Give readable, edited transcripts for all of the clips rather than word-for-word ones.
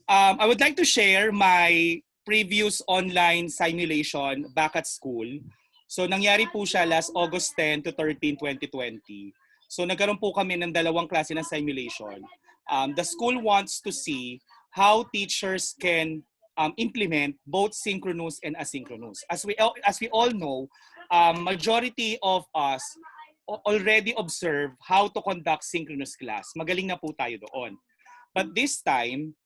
I would like to share my previous online simulation back at school. So nangyari po siya last August 10 to 13, 2020. So nagkaroon po kami ng dalawang klase ng simulation. The school wants to see how teachers can implement both synchronous and asynchronous. As we all know, majority of us already observe how to conduct synchronous class. Magaling na po tayo doon. But this time,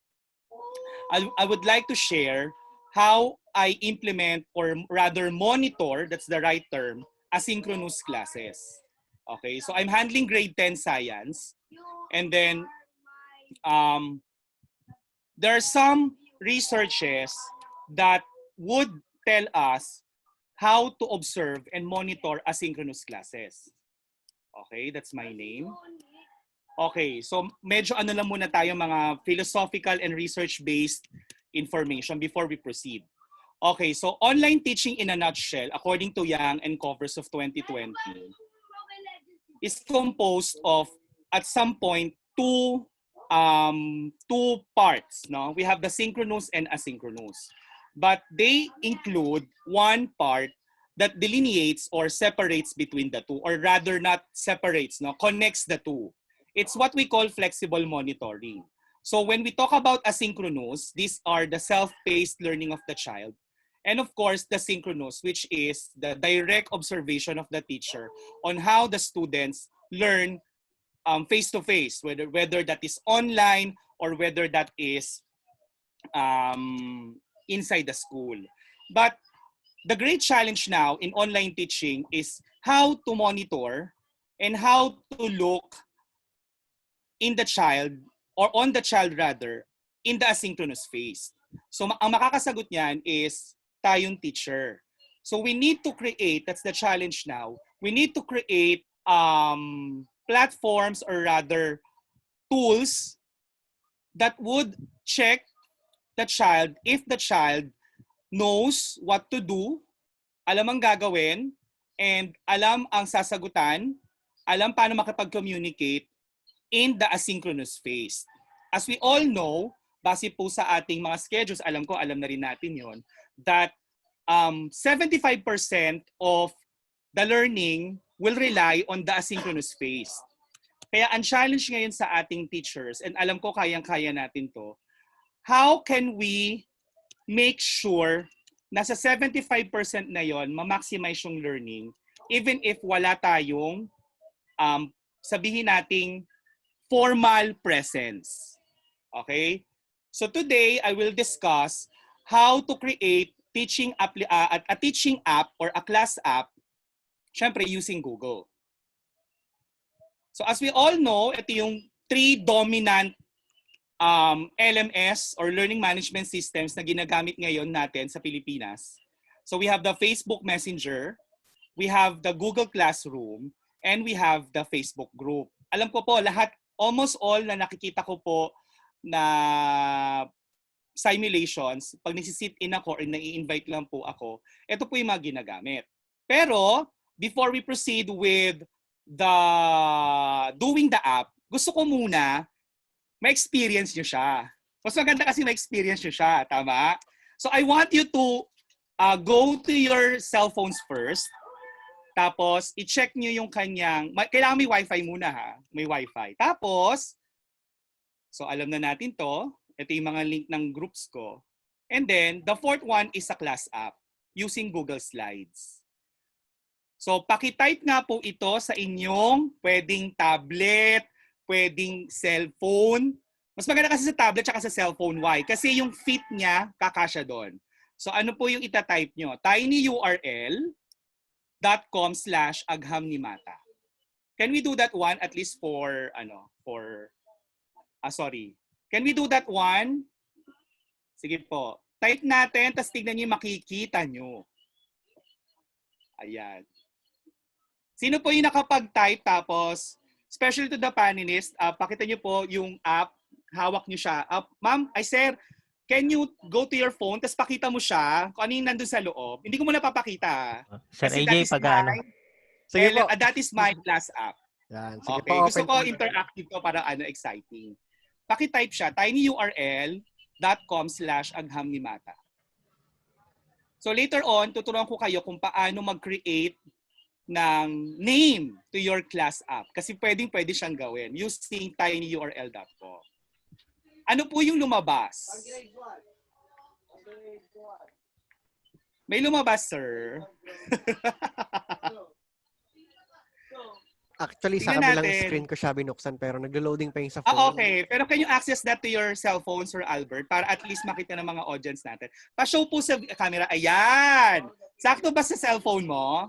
I would like to share how I implement, or rather monitor, that's the right term, asynchronous classes. Okay, so I'm handling grade 10 science, and then there are some researches that would tell us how to observe and monitor asynchronous classes. Okay, that's my name. Okay, so medyo ano lang muna tayo, mga philosophical and research-based information before we proceed. Okay, so online teaching in a nutshell, according to Yang and Covers of 2020, is composed of, at some point, two parts. No? We have the synchronous and asynchronous. But they include one part that delineates or separates between the two, or rather not separates, no? Connects the two. It's what we call flexible monitoring. So when we talk about asynchronous, these are the self-paced learning of the child. And of course, the synchronous, which is the direct observation of the teacher on how the students learn face-to-face, whether that is online or whether that is inside the school. But the great challenge now in online teaching is how to monitor and how to look in the child, or on the child rather, in the asynchronous phase. So ang makakasagot niyan is tayong teacher. So we need to create, that's the challenge now, we need to create platforms, or rather tools, that would check the child if the child knows what to do, alam ang gagawin, and alam ang sasagutan, alam paano makipag-communicate in the asynchronous phase. As we all know, base po sa ating mga schedules, alam na rin natin yon, that 75% of the learning will rely on the asynchronous phase. Kaya ang challenge ngayon sa ating teachers, and alam ko kayang-kaya natin to, how can we make sure na sa 75% na yon, ma-maximize yung learning, even if wala tayong, sabihin nating, formal presence. Okay? So today, I will discuss how to create a teaching app or a class app, syempre using Google. So as we all know, ito yung three dominant LMS or learning management systems na ginagamit ngayon natin sa Pilipinas. So we have the Facebook Messenger, we have the Google Classroom, and we have the Facebook group. Alam ko po, almost all na nakikita ko po na simulations, pag nagsisit in ako or nai-invite lang po ako, ito po yung mga ginagamit. Pero, before we proceed with doing the app, gusto ko muna ma-experience nyo siya. Mas maganda kasi ma-experience nyo siya, tama? So I want you to go to your cell phones first. Tapos, i-check nyo yung kanyang, kailangan may wifi muna ha, may wifi. Tapos, so alam na natin to, ito yung mga link ng groups ko. And then, the fourth one is a class app using Google Slides. So, pakitype nga po ito sa inyong pwedeng tablet, pwedeng cellphone. Mas maganda kasi sa tablet at sa cellphone. Why? Kasi yung fit niya, kakasya doon. So, ano po yung itatype nyo? tinyurl.com/aghamnimata. Can we do that one at least for Can we do that one? Sige po. Type natin, tapos tignan niyo, makikita nyo. Ayan. Sino po yung nakapag-type, tapos, especially to the panelists, pakita niyo po yung app, hawak niyo siya. Ma'am, sir, can you go to your phone, tapos pakita mo siya kung ano yung nandun sa loob. Hindi ko muna papakita. Sir AJ, pag-ano? Sige po. That is my class app. Yan, sige okay, po, gusto ko interactive to para exciting. Paki-type siya, tinyurl www.youtube.com/aghamnimata. So later on, tuturuan ko kayo kung paano mag-create ng name to your class app. Kasi pwede siyang gawin using tinyurl.com. Ano po yung lumabas? May lumabas, sir. Actually, sa Tingnan kabilang natin. screen ko siya binuksan pero naglo-loading pa yung sa phone. Okay. Pero can you access that to your cell phone, Sir Albert, para at least makita ng mga audience natin? Pa-show po sa camera. Ayan! Sakto ba sa cellphone mo?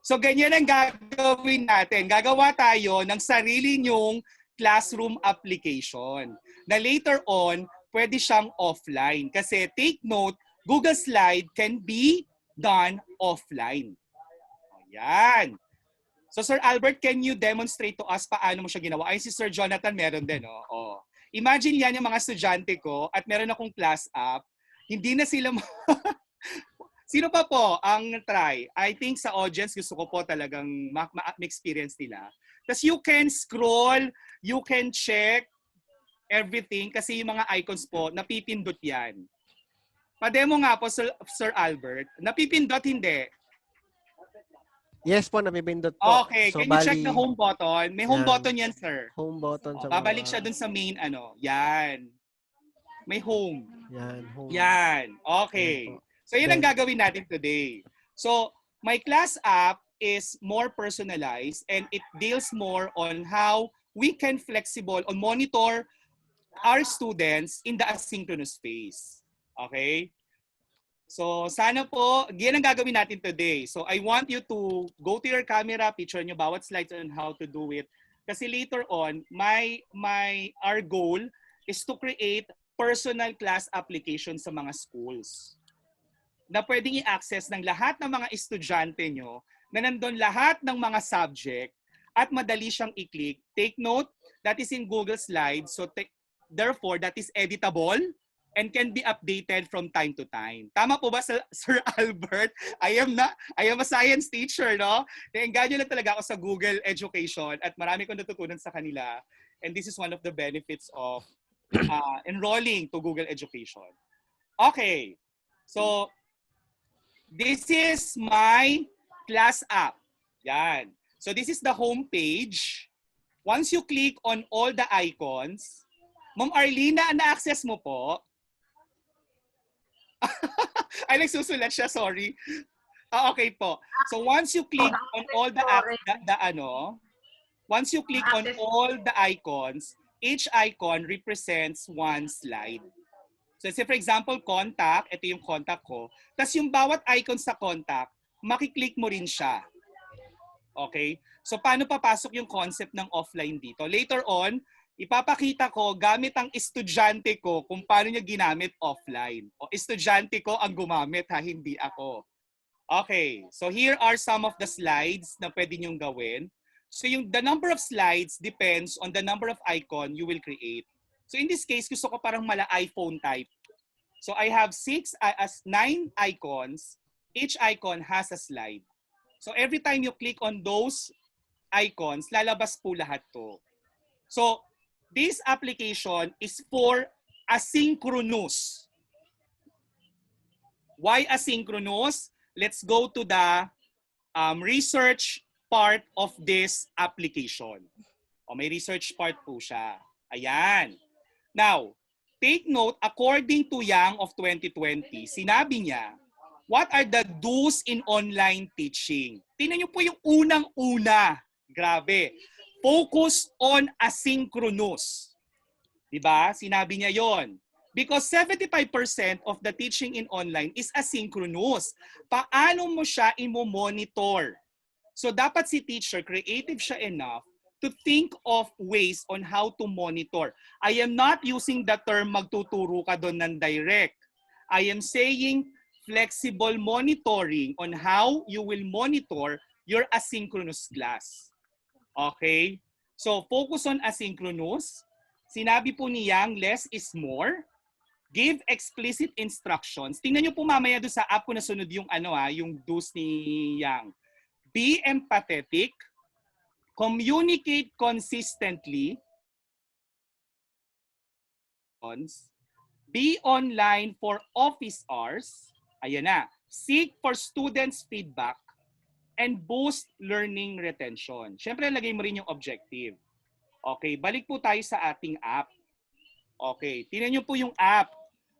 So, ganyan ang gagawin natin. Gagawa tayo ng sarili nyong classroom application na later on, pwede siyang offline. Kasi take note, Google Slide can be done offline. Ayan. So, Sir Albert, can you demonstrate to us paano mo siya ginawa? Ay, si Sir Jonathan meron din, no? Oh. Imagine yan yung mga estudyante ko at meron akong class app. Hindi na sila... Sino pa po ang try? I think sa audience, gusto ko po talagang ma-experience nila. Tapos you can scroll, you can check everything kasi yung mga icons po, napipindot yan. Pa-demo nga po, Sir Albert. Napipindot, hindi. Yes po, napipindot po. Okay, So, can you check the home button? May home button yan, sir. Home button sa Babalik siya dun sa main ano. Yan. May home. Yan, home. Yan. Okay. So, yun ang gagawin natin today. So, my class app is more personalized and it deals more on how we can flexible on monitor our students in the asynchronous phase. Okay? So, sana po, yan ang gagawin natin today. So, I want you to go to your camera, picture nyo bawat slides on how to do it. Kasi later on, our goal is to create personal class application sa mga schools na pwedeng i-access ng lahat ng mga estudyante nyo na nandun lahat ng mga subject at madali siyang i-click. Take note, that is in Google Slides. So, therefore, that is editable and can be updated from time to time. Tama po ba, Sir Albert? I am a science teacher, no? Naengganyo lang talaga ako sa Google Education at marami kong natutunan sa kanila. And this is one of the benefits of enrolling to Google Education. Okay. So, this is my class app. Yan. So, this is the home page. Once you click on all the icons, Ma'am Arlene, na-access mo po? Ay, nagsusulat siya, sorry. Okay po. So once you click on all once you click on all the icons, each icon represents one slide. So say for example, contact, ito yung contact ko. Tapos yung bawat icon sa contact, makiklik mo rin siya. Okay? So paano papasok yung concept ng offline dito? Later on, ipapakita ko gamit ang estudyante ko kung paano niya ginamit offline. O estudyante ko ang gumamit ha, hindi ako. Okay, so here are some of the slides na pwede niyong gawin. So the number of slides depends on the number of icon you will create. So in this case, gusto ko parang mala iPhone type. So I have 9 icons. Each icon has a slide. So every time you click on those icons, lalabas po lahat to. So this application is for asynchronous. Why asynchronous? Let's go to the research part of this application. O, may research part po siya. Ayan. Now, take note, according to Yang of 2020, sinabi niya, what are the do's in online teaching? Tingnan niyo po yung unang-una. Grabe. Focus on asynchronous. Diba? Sinabi niya yon. Because 75% of the teaching in online is asynchronous. Paano mo siya imo-monitor? So dapat si teacher, creative siya enough to think of ways on how to monitor. I am not using the term magtuturo ka doon ng direct. I am saying flexible monitoring on how you will monitor your asynchronous class. Okay? So, focus on asynchronous. Sinabi po ni Yang, less is more. Give explicit instructions. Tingnan niyo po mamaya doon sa app ko na sunod yung yung do's ni Yang. Be empathetic. Communicate consistently. Be online for office hours. Ayan na. Seek for students' feedback and boost learning retention. Siyempre, lagay mo rin yung objective. Okay, balik po tayo sa ating app. Okay, tingnan niyo po yung app.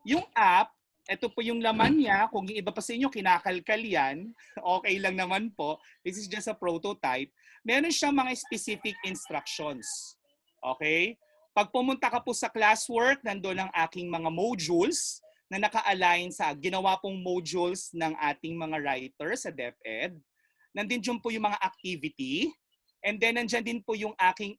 Yung app, ito po yung laman niya. Kung yung iba pa sa inyo, kinakalkal yan. Okay lang naman po. This is just a prototype. Meron siyang mga specific instructions. Okay? Pag pumunta ka po sa classwork, nandoon ang aking mga modules na naka-align sa ginawa pong modules ng ating mga writers sa DepEd. Nandun dyan po yung mga activity. And then nandyan din po yung aking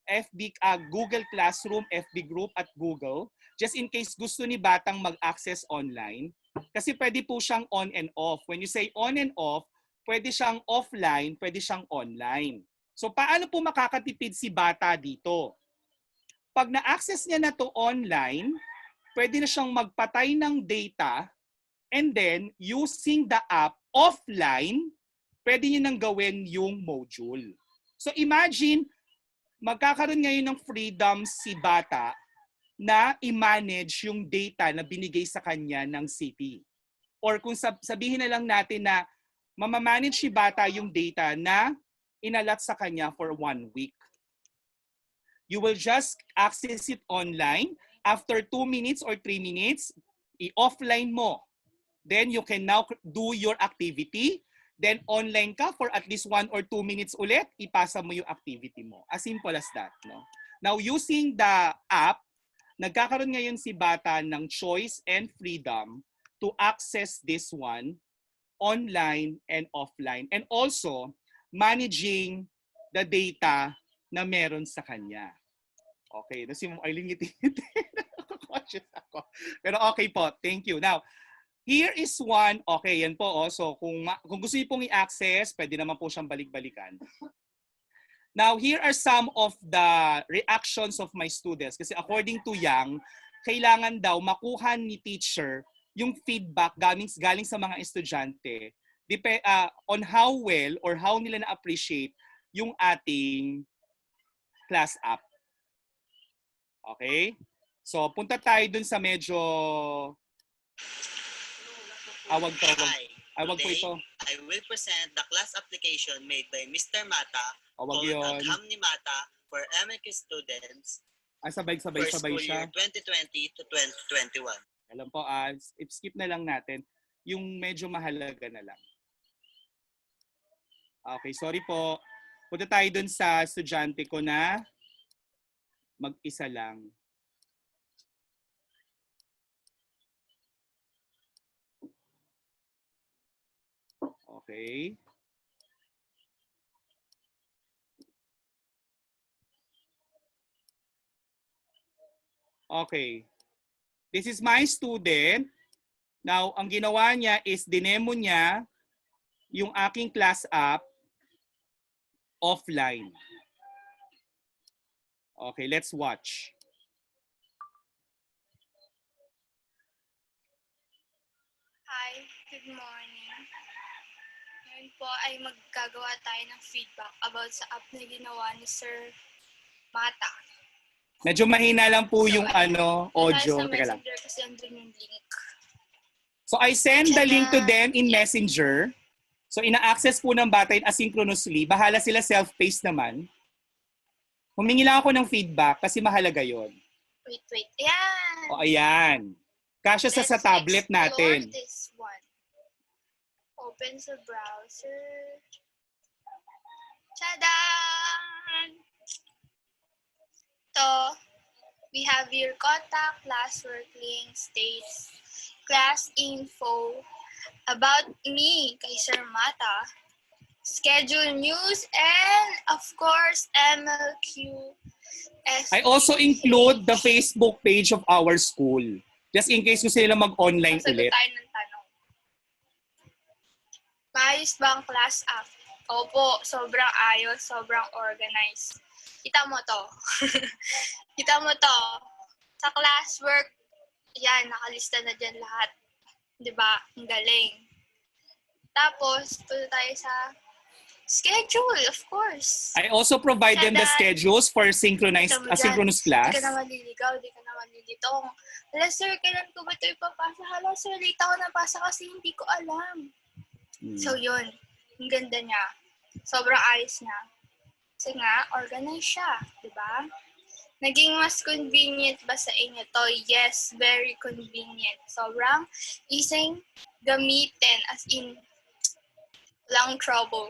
Google Classroom, FB group at Google. Just in case gusto ni Batang mag-access online. Kasi pwede po siyang on and off. When you say on and off, pwede siyang offline, pwede siyang online. So paano po makakatipid si Bata dito? Pag na-access niya na to online, pwede na siyang magpatay ng data and then using the app offline, pwede niya nang gawin yung module. So imagine, magkakaroon ngayon ng freedom si Bata na i-manage yung data na binigay sa kanya ng city. Or kung sabihin na lang natin na mamamanage si Bata yung data na inalat sa kanya for 1 week. You will just access it online. After 2 minutes or 3 minutes, i-offline mo. Then you can now do your activity. Then online ka for at least 1 or 2 minutes ulit, ipasa mo yung activity mo. As simple as that. No? Now, using the app, nagkakaroon ngayon si Bata ng choice and freedom to access this one online and offline. And also, managing the data na meron sa kanya. Okay, na si Arlene ngiti-ngiti. Conscious ako. Pero okay po, thank you. Now, here is one, okay, yan po. Oh. So kung gusto niyo pong i-access, pwede naman po siyang balik-balikan. Now, here are some of the reactions of my students. Kasi according to Yang, kailangan daw makuha ni teacher yung feedback galing sa mga estudyante on how well or how nila na-appreciate yung ating class app. Okay? So, punta tayo dun sa medyo awag po ito. I will present the class application made by Mr. Mata Awag called yun. Agham ni Mata for MQ students Sabay-sabay for school siya. year 2020 to 2021. Alam po, skip na lang natin. Yung medyo mahalaga na lang. Okay, sorry po. Punta tayo dun sa estudyante ko na mag-isa lang. Okay. Okay. This is my student. Now, ang ginawa niya is dinemo niya yung aking class app offline. Okay, let's watch. Hi, good morning. Ngayon po ay maggagawa tayo ng feedback about sa app na ginawa ni Sir Mata. Medyo mahina lang po yung audio. Sa Teka lang. Messenger kasi andun yung link. So I send the link to them in Messenger. So ina-access po ng bata yun asynchronously. Bahala sila self-paced naman. Humingi lang ako ng feedback kasi mahalaga yon. Wait. Ayan! O ayan. Kasya sa tablet natin. Explore this one. Open sa browser. Tadaan! So, we have your contact, classwork link, states, class info, about me, kay Sir Mata, schedule news, and of course, MLQ. I also include the Facebook page of our school. Just in case gusto nila mag-online Sagot ulit. tayo ng tanong. Maayos ba ang class app? Opo, sobrang ayos, sobrang organized. Kita mo to. Kita mo to. Sa classwork, yan, nakalista na dyan lahat. Diba? Ang galing. Tapos, punta tayo sa Schedule, of course. I also provide them the Kada- schedules for synchronized Ito mo dyan, asynchronous class. Di ka na maliligaw, di ka na malilitong. Hala sir, kailan ko ba ito ipapasa? Hala sir, late ako napasa kasi hindi ko alam. So yun, ang ganda niya. Sobrang ayos niya. Kasi nga, organized siya, di ba? Naging mas convenient ba sa inyo to? Yes, very convenient. Sobrang easy gamitin, as in, walang trouble.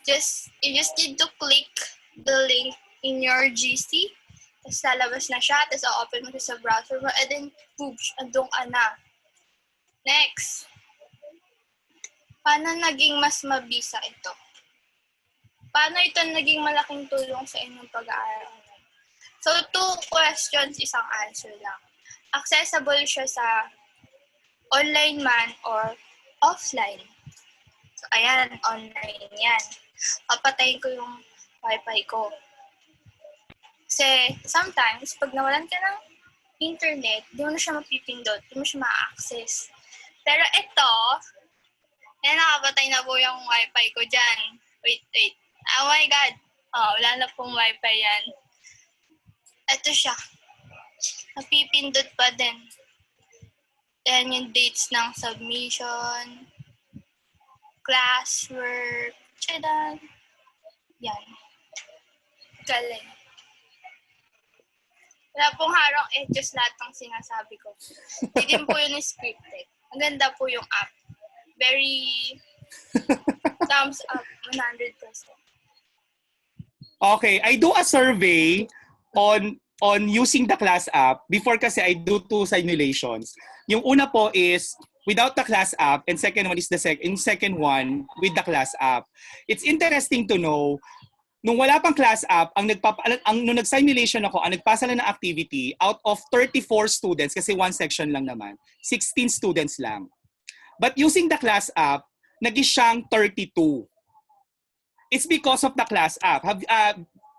You just need to click the link in your GC, tapos lalabas na siya, tapos open mo siya sa browser mo, and then, boom, andun ka na. Next. Paano naging mas mabisa ito? Paano ito naging malaking tulong sa inyong pag-aaral? So, 2 questions, isang answer lang. Accessible siya sa online man or offline. So, ayan, online yan. Papatayin ko yung wifi ko. Kasi, sometimes, pag nawalan ka ng internet, di mo na siya mapipindot, di mo siya ma-access. Pero ito, nakapatay na po yung wifi ko dyan. Wait. Oh my God. Wala na pong wifi yan. Ito siya. Napipindot pa din. Yan yung dates ng submission, classwork, tsadan. Yan. Galing. Wala pong harong edges lahat ng sinasabi ko. Hindi din po yun scripted. Ang ganda po yung app. Very thumbs up, 100%. Okay, I do a survey on using the class app. Before kasi I do 2 simulations. Yung una po is without the class app, and second one is second one with the class app. It's interesting to know, nung wala pang class app, nung nag-simulation ako, ang nagpasa lang ng activity, out of 34 students, kasi 1 section lang naman, 16 students lang. But using the class app, naging siyang 32. It's because of the class app.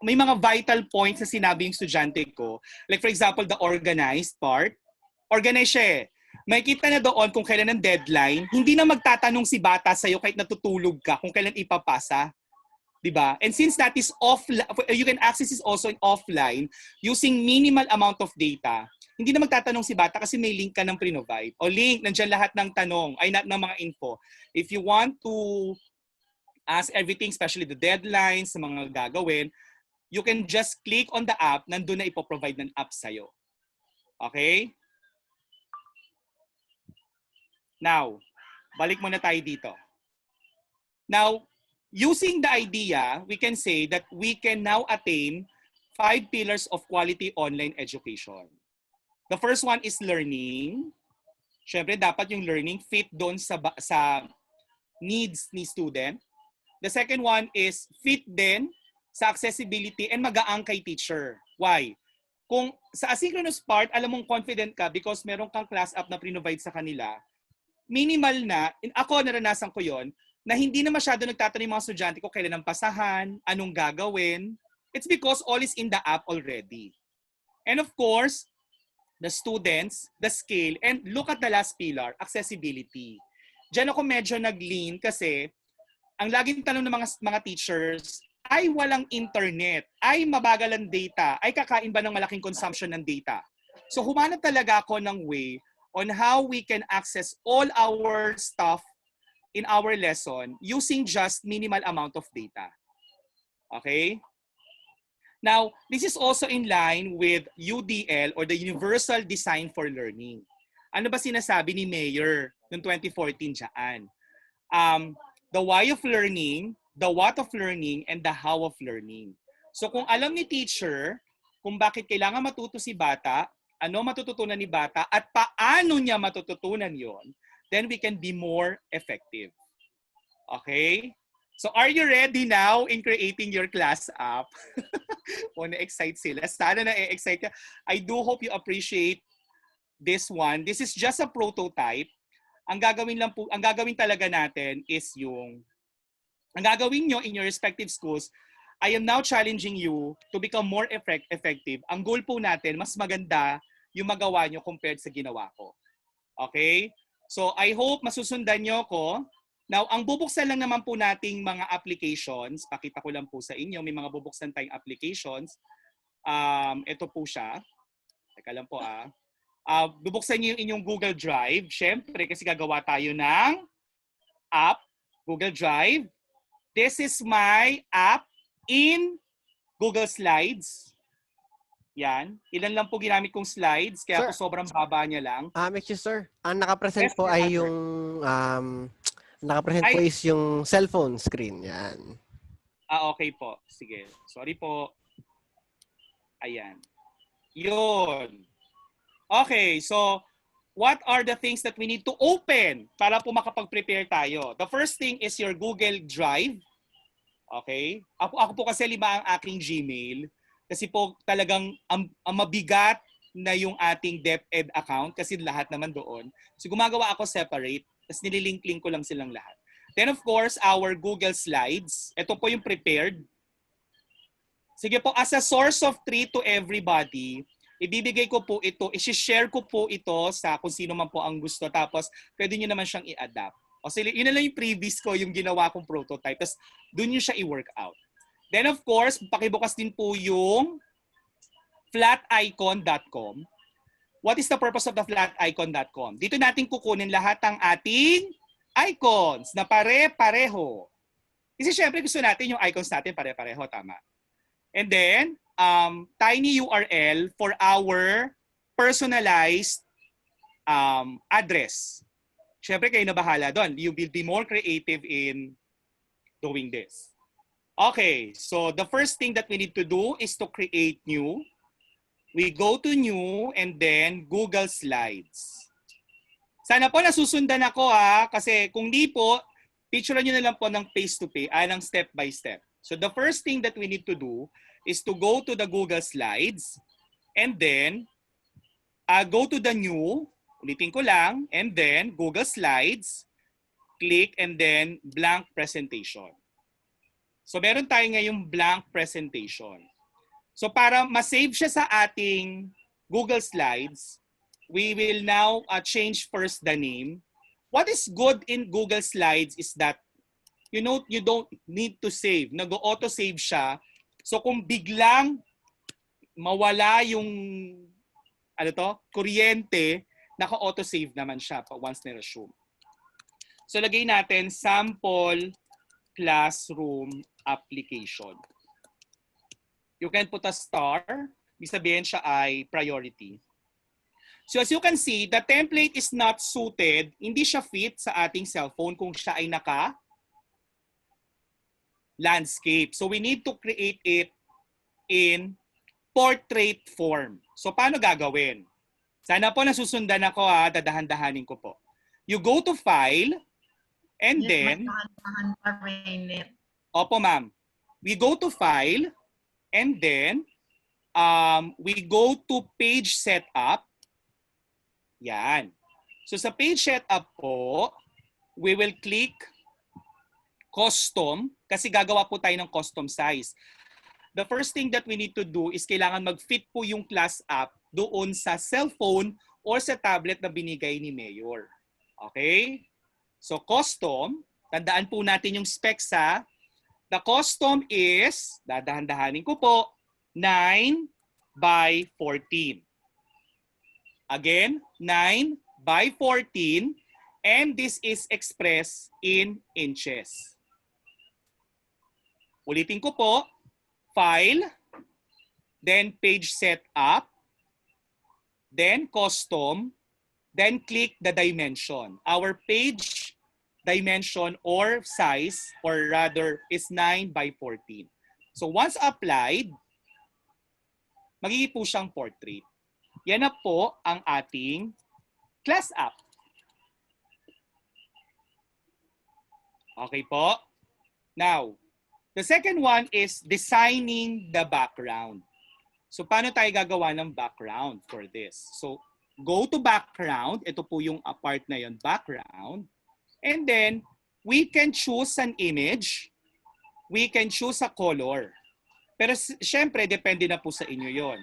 May mga vital points na sinabi yung estudyante ko. Like for example, the organized part. Organized siya eh. Makikita na doon kung kailan ang deadline. Hindi na magtatanong si bata sa'yo kahit natutulog ka kung kailan ipapasa. Diba? And since that is offline, you can access this also in offline using minimal amount of data. Hindi na magtatanong si bata kasi may link ka ng pre-provide. O link, nandiyan lahat ng tanong, ng mga info. If you want to ask everything, especially the deadlines, mga gagawin, you can just click on the app, nandun na ipoprovide ng app sa'yo. Okay? Now, balik muna tayo dito. Now, using the idea, we can say that we can now attain 5 pillars of quality online education. The first one is learning. Siyempre, dapat yung learning fit doon sa needs ni student. The second one is fit din sa accessibility and magaang kay teacher. Why? Kung sa asynchronous part, alam mong confident ka because meron kang class app na pre-provide sa kanila, minimal na, ako naranasan ko yon, na hindi na masyado nagtatanong yung mga estudyante ko kailan ang pasahan, anong gagawin. It's because all is in the app already. And of course, the students, the scale, and look at the last pillar, accessibility. Diyan ako medyo nag-lean kasi ang laging tanong ng mga teachers, ay walang internet, ay mabagal ang data, ay kakain ba ng malaking consumption ng data. So humanap talaga ako ng way on how we can access all our stuff in our lesson using just minimal amount of data. Okay? Now, this is also in line with UDL or the Universal Design for Learning. Ano ba sinasabi ni Mayor noong 2014 dyan? The why of learning, the what of learning, and the how of learning. So kung alam ni teacher kung bakit kailangan matuto si bata, ano matututunan ni bata, at paano niya matututunan yon, then we can be more effective. Okay? So are you ready now in creating your class app? O na-excite sila. Sana na-excite ka. I do hope you appreciate this one. This is just a prototype. Ang gagawin talaga natin is ang gagawin nyo in your respective schools, I am now challenging you to become more effective. Ang goal po natin, mas maganda yung magawa nyo compared sa ginawa ko. Okay? So I hope masusundan nyo ko Now, ang bubuksan lang naman po nating mga applications, pakita ko lang po sa inyo, may mga bubuksan tayong applications. Ito po siya. Teka lang po bubuksan niyo yung inyong Google Drive. Siyempre, kasi gagawa tayo ng app, Google Drive. This is my app in Google Slides. Yan. Ilan lang po ginamit kong slides, kaya po sobrang baba niya lang. Excuse sir, ang nakapresent Yes, po sir, ay sir. yung nakapresent po is yung cellphone screen. Yan. Okay po. Sige. Sorry po. Ayan. Yun. Okay, so what are the things that we need to open para po makapag-prepare tayo? The first thing is your Google Drive. Okay? Ako po kasi 5 ang aking Gmail. Kasi po talagang ang mabigat na yung ating DepEd account kasi lahat naman doon. So gumagawa ako separate, tapos nililink-link ko lang silang lahat. Then of course, our Google Slides. Ito po yung prepared. Sige po, as a source of truth to everybody, ibibigay ko po ito, isi-share ko po ito sa kung sino man po ang gusto. Tapos pwede nyo naman siyang i-adapt. O sige, yun na lang yung previous ko, yung ginawa kong prototype. Tapos doon nyo siya i-work out. Then of course, pakibukas din po yung flaticon.com. What is the purpose of the flaticon.com? Dito natin kukunin lahat ng ating icons na pare-pareho. Kasi syempre gusto natin yung icons natin pare-pareho, tama? And then, tiny URL for our personalized address. Syempre kayo na bahala doon. You will be more creative in doing this. Okay, so the first thing that we need to do is to create new. We go to new and then Google Slides. Sana po nasusundan ako kasi kung di po, picturean nyo na lang po ng face-to-face, ng step by step. So the first thing that we need to do is to go to the Google Slides and then go to the new, ulitin ko lang, and then Google Slides, click and then blank presentation. So meron tayo ngayong blank presentation. So para ma-save siya sa ating Google Slides, we will now change first the name. What is good in Google Slides is that you don't need to save. Nag-auto-save siya. So kung biglang mawala yung kuryente, naka-auto-save naman siya once na-resume. So lagay natin sample classroom application. You can put a star. Ibig sabihin siya ay priority. So as you can see, the template is not suited. Hindi siya fit sa ating cellphone kung siya ay naka-landscape. So we need to create it in portrait form. So paano gagawin? Sana po nasusundan ako dadahan-dahanin ko po. You go to File, and then... Opo, ma'am. We go to File, and then we go to Page Setup. Yan. So sa Page Setup po, we will click Custom kasi gagawa po tayo ng custom size. The first thing that we need to do is kailangan mag-fit po yung class app doon sa cellphone or sa tablet na binigay ni Mayor. Okay? So custom, tandaan po natin yung specs The custom is, dadahan-dahanin ko po, 9 by 14. Again, 9 by 14, and this is expressed in inches. Ulitin ko po, File, then Page Setup, then Custom, then click the dimension. Our page dimension or size, or rather, is 9 by 14. So once applied, magiging po siyang portrait. Yan na po ang ating class app. Okay po? Now, the second one is designing the background. So paano tayo gagawa ng background for this? So go to background. Ito po yung part na yun, background. And then, we can choose an image. We can choose a color. Pero syempre, depende na po sa inyo yon.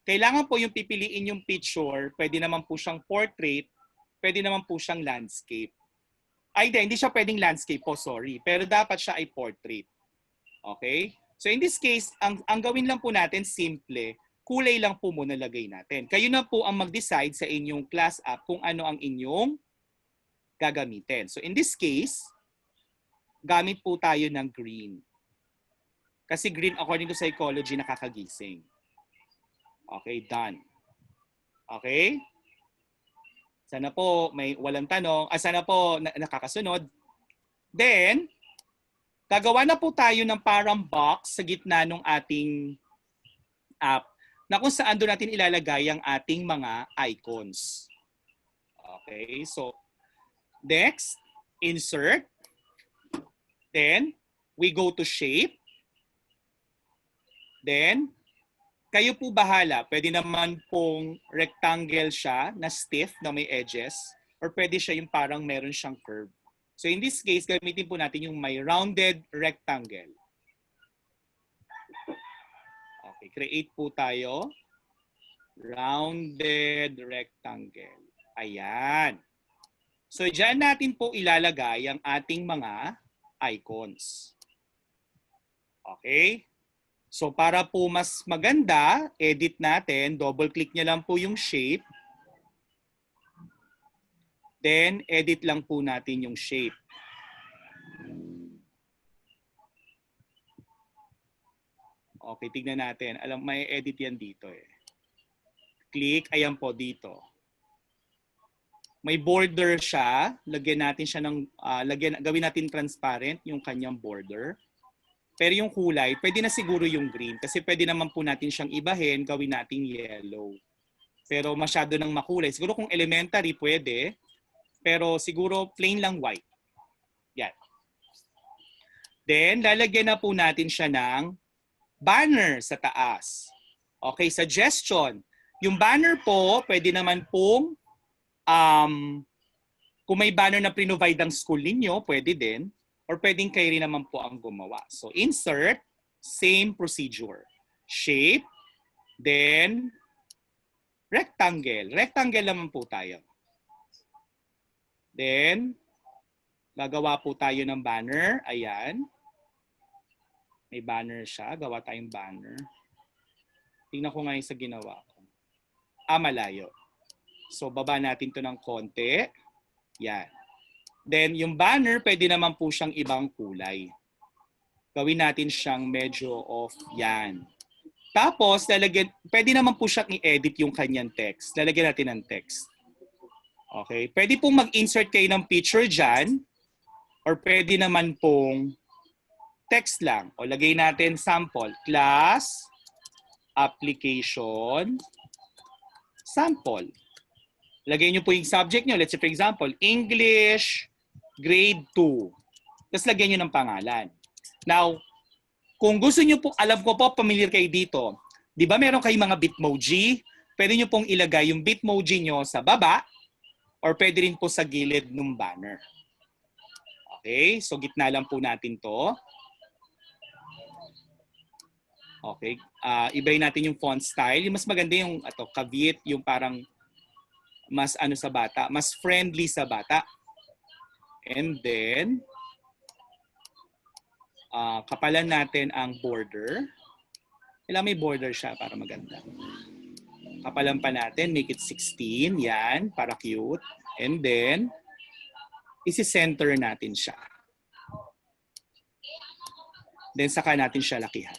Kailangan po yung pipiliin yung picture. Pwede naman po siyang portrait. Pwede naman po siyang landscape. Ay, hindi siya pwedeng landscape po, sorry. Pero dapat siya ay portrait. Okay? So in this case, ang gawin lang po natin, simple, kulay lang po muna lagay natin. Kayo na po ang mag-decide sa inyong class app kung ano ang inyong gagamitin. So in this case, gamit po tayo ng green. Kasi green, according to psychology, nakakagising. Okay, done. Okay? Sana po may walang tanong. Sana po nakakasunod. Then, gagawa na po tayo ng parang box sa gitna ng ating app na kung saan doon natin ilalagay ang ating mga icons. Okay, so next, insert. Then, we go to shape. Then, kayo po bahala. Pwede naman pong rectangle siya na stiff na may edges or pwede siya yung parang meron siyang curve. So in this case, gamitin po natin yung may rounded rectangle. Okay, create po tayo. Rounded rectangle. Ayan. So dyan natin po ilalagay ang ating mga icons. Okay? So para po mas maganda, edit natin, double-click niya lang po yung shape. Then, edit lang po natin yung shape. Okay, tignan natin. Alam, may edit yan dito eh. Click, ayan po dito. May border siya. Lagyan natin siya ng, gawin natin transparent yung kanyang border. Pero yung kulay, pwede na siguro yung green kasi pwede naman po natin siyang ibahin, gawin natin yellow. Pero masyado nang makulay. Siguro kung elementary, pwede. Pero siguro plain lang white. Yan. Then, lalagyan na po natin siya ng banner sa taas. Okay, suggestion. Yung banner po, pwede naman pong, kung may banner na pre-provide ang school ninyo, pwede din. Or pwedeng kayo rin naman po ang gumawa. So, insert, same procedure. Shape, then rectangle. Rectangle naman po tayo. Then, gagawa po tayo ng banner. Ayan. May banner siya. Gawa tayong banner. Tingnan ko ngayon sa ginawa ko. Malayo. So, baba natin to ng konti. Yan. Then, yung banner, pwede naman po siyang ibang kulay. Gawin natin siyang medyo off. Yan. Tapos, pwede naman po siyang i-edit yung kanyang text. Lalagyan natin ng text. Okay? Pwede pong mag-insert kayo ng picture dyan. Or pwede naman pong text lang. O lagay natin sample. Class, application, sample. Lagay nyo po yung subject nyo. Let's say, for example, English, grade 2. Tapos lagyan nyo ng pangalan. Now, kung gusto nyo po, alam ko po, familiar kayo dito. Di ba meron kayong mga Bitmoji? Pwede nyo pong ilagay yung Bitmoji nyo sa baba or pwede rin po sa gilid ng banner. Okay, so gitna lang po natin to. Okay, ibayin natin yung font style. Yung mas maganda yung kabit, yung parang mas sa bata, mas friendly sa bata. And then, kapalan natin ang border. Kailangan may border siya para maganda. Kapalan pa natin, make it 16. Yan, para cute. And then, isi-center natin siya. Then, saka natin siya lakihan.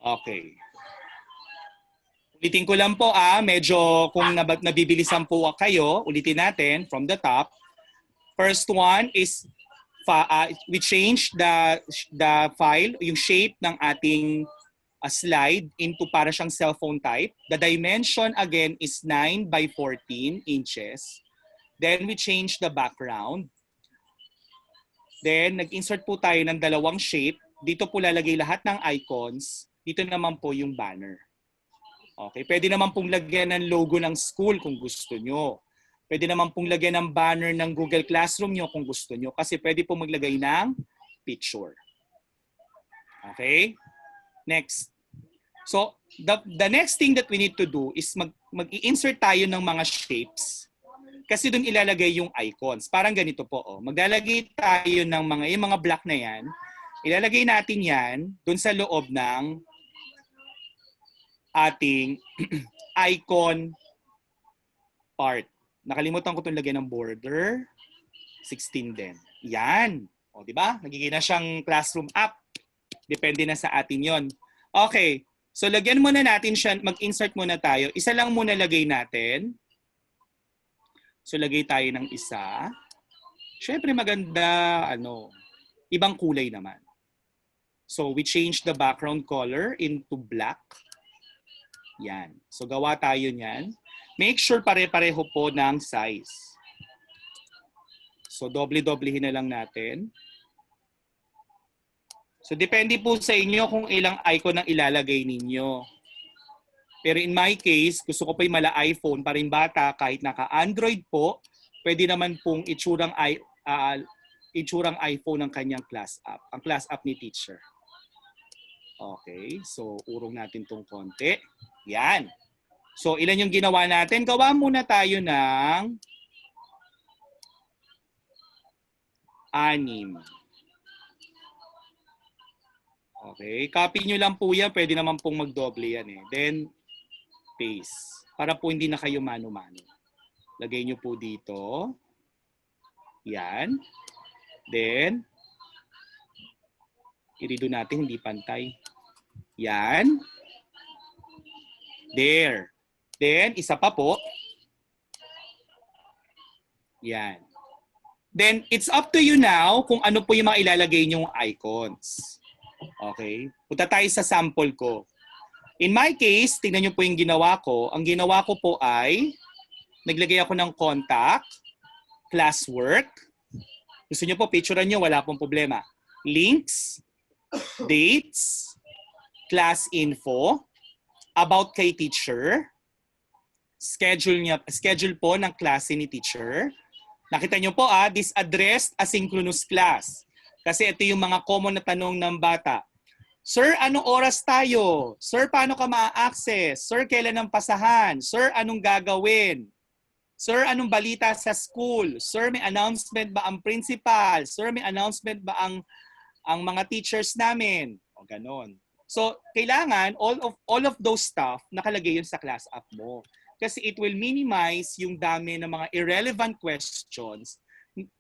Okay. Ulitin ko lang po medyo kung nabibilisan po kayo, ulitin natin from the top. First one is we change the file, yung shape ng ating slide into para siyang cellphone type. The dimension again is 9 by 14 inches. Then we change the background. Then nag-insert po tayo ng dalawang shape. Dito po lalagay lahat ng icons. Dito naman po yung banner. Okay, pwede naman pong lagyan ng logo ng school kung gusto nyo. Pwede naman pong lagyan ng banner ng Google Classroom nyo kung gusto nyo. Kasi pwede pong maglagay ng picture. Okay? Next. So, the next thing that we need to do is mag-i-insert tayo ng mga shapes. Kasi doon ilalagay yung icons. Parang ganito po. Oh. Maglalagay tayo ng yung mga block na yan. Ilalagay natin yan doon sa loob ng ating icon part. Nakalimutan ko itong lagyan ng border. 16 din. Yan. O, di ba? Nagiging na siyang classroom app. Depende na sa atin yon. Okay. So, lagyan muna natin siya. Mag-insert muna tayo. Isa lang muna lagay natin. So, lagay tayo ng isa. Siyempre, maganda, ibang kulay naman. So, we change the background color into black. Yan. So, gawa tayo niyan. Make sure pare-pareho po ng size. So, doble-doblehin na lang natin. So, depende po sa inyo kung ilang icon ang ilalagay ninyo. Pero in my case, gusto ko pa yung mala iPhone para yung bata, kahit naka-Android po, pwede naman pong itsurang iPhone ng kanyang class app. Ang class app ni teacher. Okay, so urong natin tong konti. Yan. So, ilan yung ginawa natin? Gawa muna tayo ng 6. Okay, copy nyo lang po yan. Pwede naman pong magdoble yan eh. Then, paste. Para po hindi na kayo mano-mano. Lagay nyo po dito. Yan. Then, i-redo natin, hindi pantay. Yan. There. Then, isa pa po. Yan. Then, it's up to you now kung ano po yung mga ilalagay nyong icons. Okay? Punta tayo sa sample ko. In my case, tingnan nyo po yung ginawa ko. Ang ginawa ko po ay, naglagay ako ng contact, classwork. Gusto nyo po, picturean nyo, wala pong problema. Links, dates, class info, about kay teacher, schedule po ng klase ni teacher. Nakita nyo po this addressed asynchronous class. Kasi ito yung mga common na tanong ng bata. Sir, anong oras tayo? Sir, paano ka ma-access? Sir, kailan ang pasahan? Sir, anong gagawin? Sir, anong balita sa school? Sir, may announcement ba ang principal? Sir, may announcement ba ang mga teachers namin? O ganon. So, kailangan all of those stuff nakalagay yun sa class app mo. Kasi it will minimize yung dami ng mga irrelevant questions.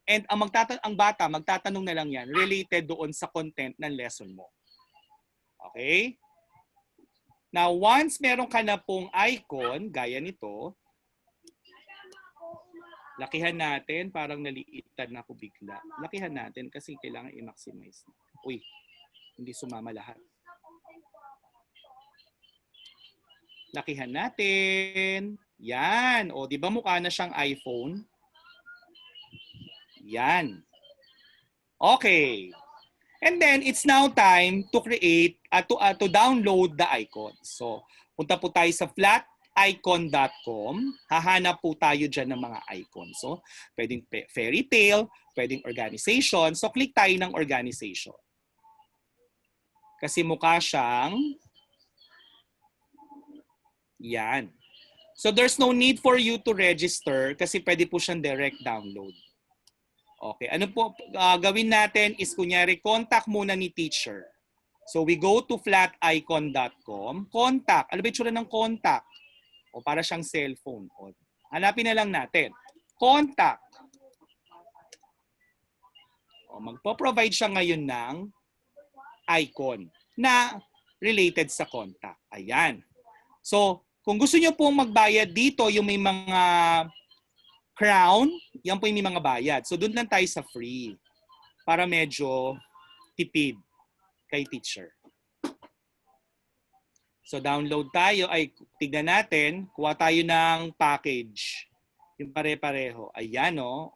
And ang bata, magtatanong na lang yan related doon sa content ng lesson mo. Okay? Now, once meron ka na pong icon, gaya nito, lakihan natin, parang naliitan na ako bigla. Lakihan natin kasi kailangan i-maximize. Uy, hindi sumama lahat. Lakihan natin. Yan. O, di ba mukha na siyang iPhone? Yan. Okay. And then, it's now time to create, to download the icons. So, punta po tayo sa flaticon.com. Hahanap po tayo dyan ng mga icons. So, pwedeng fairy tale, pwedeng organization. So, click tayo ng organization. Kasi mukha siyang yan. So, there's no need for you to register kasi pwede po siyang direct download. Okay. Ano po gawin natin is kunyari contact muna ni teacher. So we go to flaticon.com. Contact. Ano ba yung tsura ng contact? O para siyang cellphone. O, hanapin na lang natin. Contact. O, magpo-provide siya ngayon ng icon na related sa contact. Ayan. So kung gusto niyo pong magbayad dito, yung may mga crown, yan po yung may mga bayad. So doon lang tayo sa free para medyo tipid kay teacher. So download tayo, ay tignan natin, kuha tayo ng package. Yung pare-pareho. Ayan o.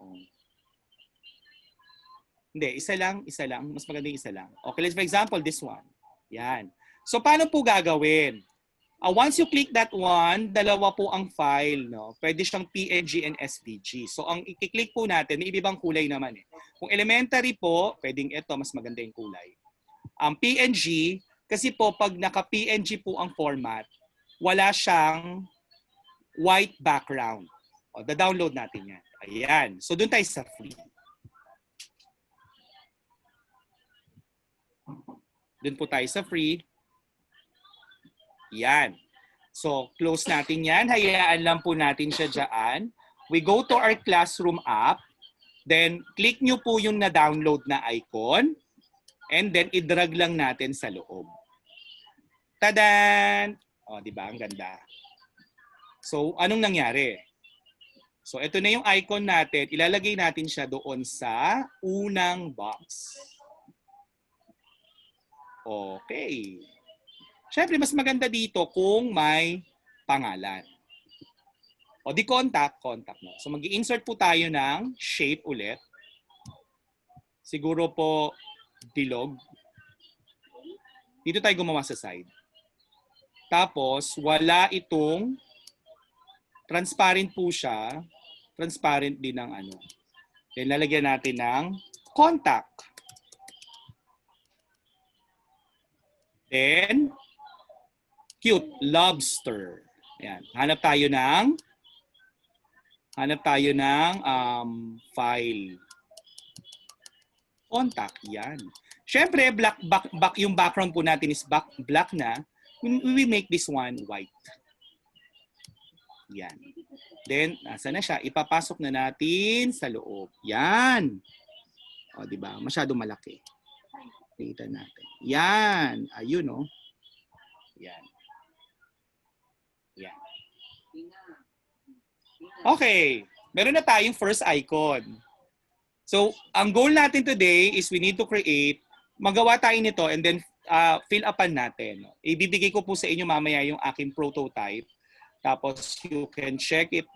Hindi, isa lang. Mas maganda yung isa lang. Okay, let's for example, this one. Yan. So paano po gagawin? Once you click that one, dalawa po ang file, no? Pwede siyang PNG and SVG. So ang i-click po natin, may ibang kulay naman eh. Kung elementary po, pwedeng ito, mas maganda yung kulay. PNG, kasi po pag naka-PNG po ang format, wala siyang white background. O, da-download natin yan. Ayan. So, doon tayo sa free. Doon po tayo sa free. Yan. So, close natin yan. Hayaan lang po natin siya dyan. We go to our classroom app. Then, click nyo po yung na-download na icon. And then, i-drag lang natin sa loob. Tadan! O, di ba? Ang ganda. So, anong nangyari? So, ito na yung icon natin. Ilalagay natin siya doon sa unang box. Okay. Siyempre, mas maganda dito kung may pangalan. O, di contact. No? So, mag-i-insert po tayo ng shape ulit. Siguro po, bilog. Dito tayo gumawa sa side. Tapos, wala itong transparent po siya. Transparent din ng ano. Then, lalagyan natin ng contact. Then, cute, lobster. Ayan. Hanap tayo ng file. Contact, yan. Siyempre, black yung background po natin is black na. We will make this one white. Yan. Then, nasa na siya? Ipapasok na natin sa loob. Yan. O, di ba? Masyado malaki. Kita natin. Yan. Ayun, oh. Yan. Yan. Okay. Meron na tayong first icon. So, ang goal natin today is we need to create, magawa tayo nito and then fill upan natin. Ibibigay ko po sa inyo mamaya yung aking prototype. Tapos you can check it.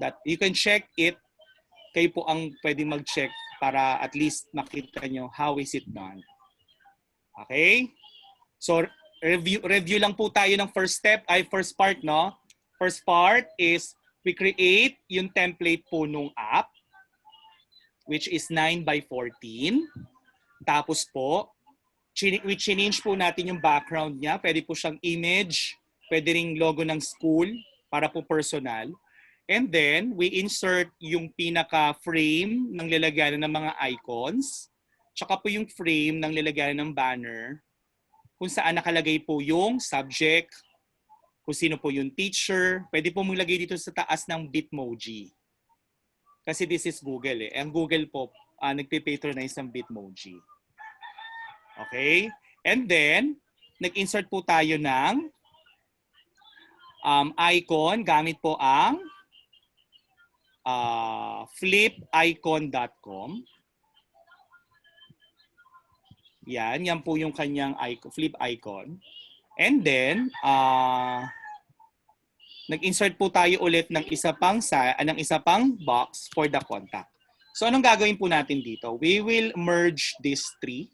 Kayo po ang pwedeng mag-check para at least makita nyo how is it done. Okay? So, review lang po tayo ng first part, no? First part is we create yung template po nung app, which is 9x14. Tapos po, we change po natin yung background niya. Pwede po siyang image, pwede ring logo ng school para po personal. And then, we insert yung pinaka-frame ng lalagyan ng mga icons. Tsaka po yung frame ng lalagyan ng banner kung saan nakalagay po yung subject, kung sino po yung teacher. Pwede po mong lagay dito sa taas ng Bitmoji. Kasi this is Google eh. Ang Google po, nagpe-patronize ng Bitmoji. Okay? And then, nag-insert po tayo ng icon. Gamit po ang flipicon.com. Yan po yung kanyang icon, flip icon. And then, nag-insert po tayo ulit ng isa pang box for the contact. So anong gagawin po natin dito? We will merge these three.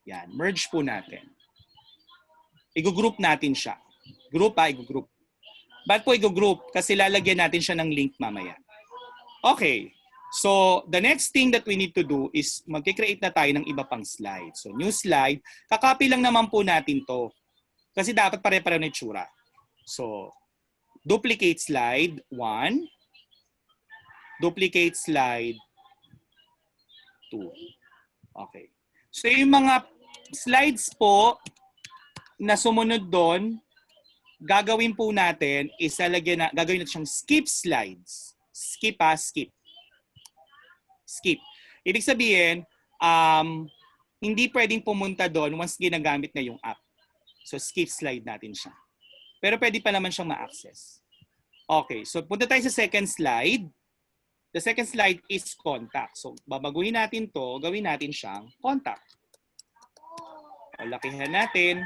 Yan, merge po natin. I-group natin siya. I-group. Ba't po i-group? Kasi lalagyan natin siya ng link mamaya. Okay. So the next thing that we need to do is mag-create na tayo ng iba pang slide. So new slide. Kakopy lang naman po natin to. Kasi dapat pare-pareho na itsura. So, duplicate slide 1, duplicate slide 2. Okay. So, yung mga slides po na sumunod doon, gagawin po natin is gagawin natin siyang skip slides. Skip. Skip. Ibig sabihin, hindi pwedeng pumunta doon once ginagamit na yung app. So, skip slide natin siya. Pero pwede pa naman siyang ma-access. Okay, so punta tayo sa second slide. The second slide is contact. So babaguhin natin to, gawin natin siyang contact. O, lakihan natin.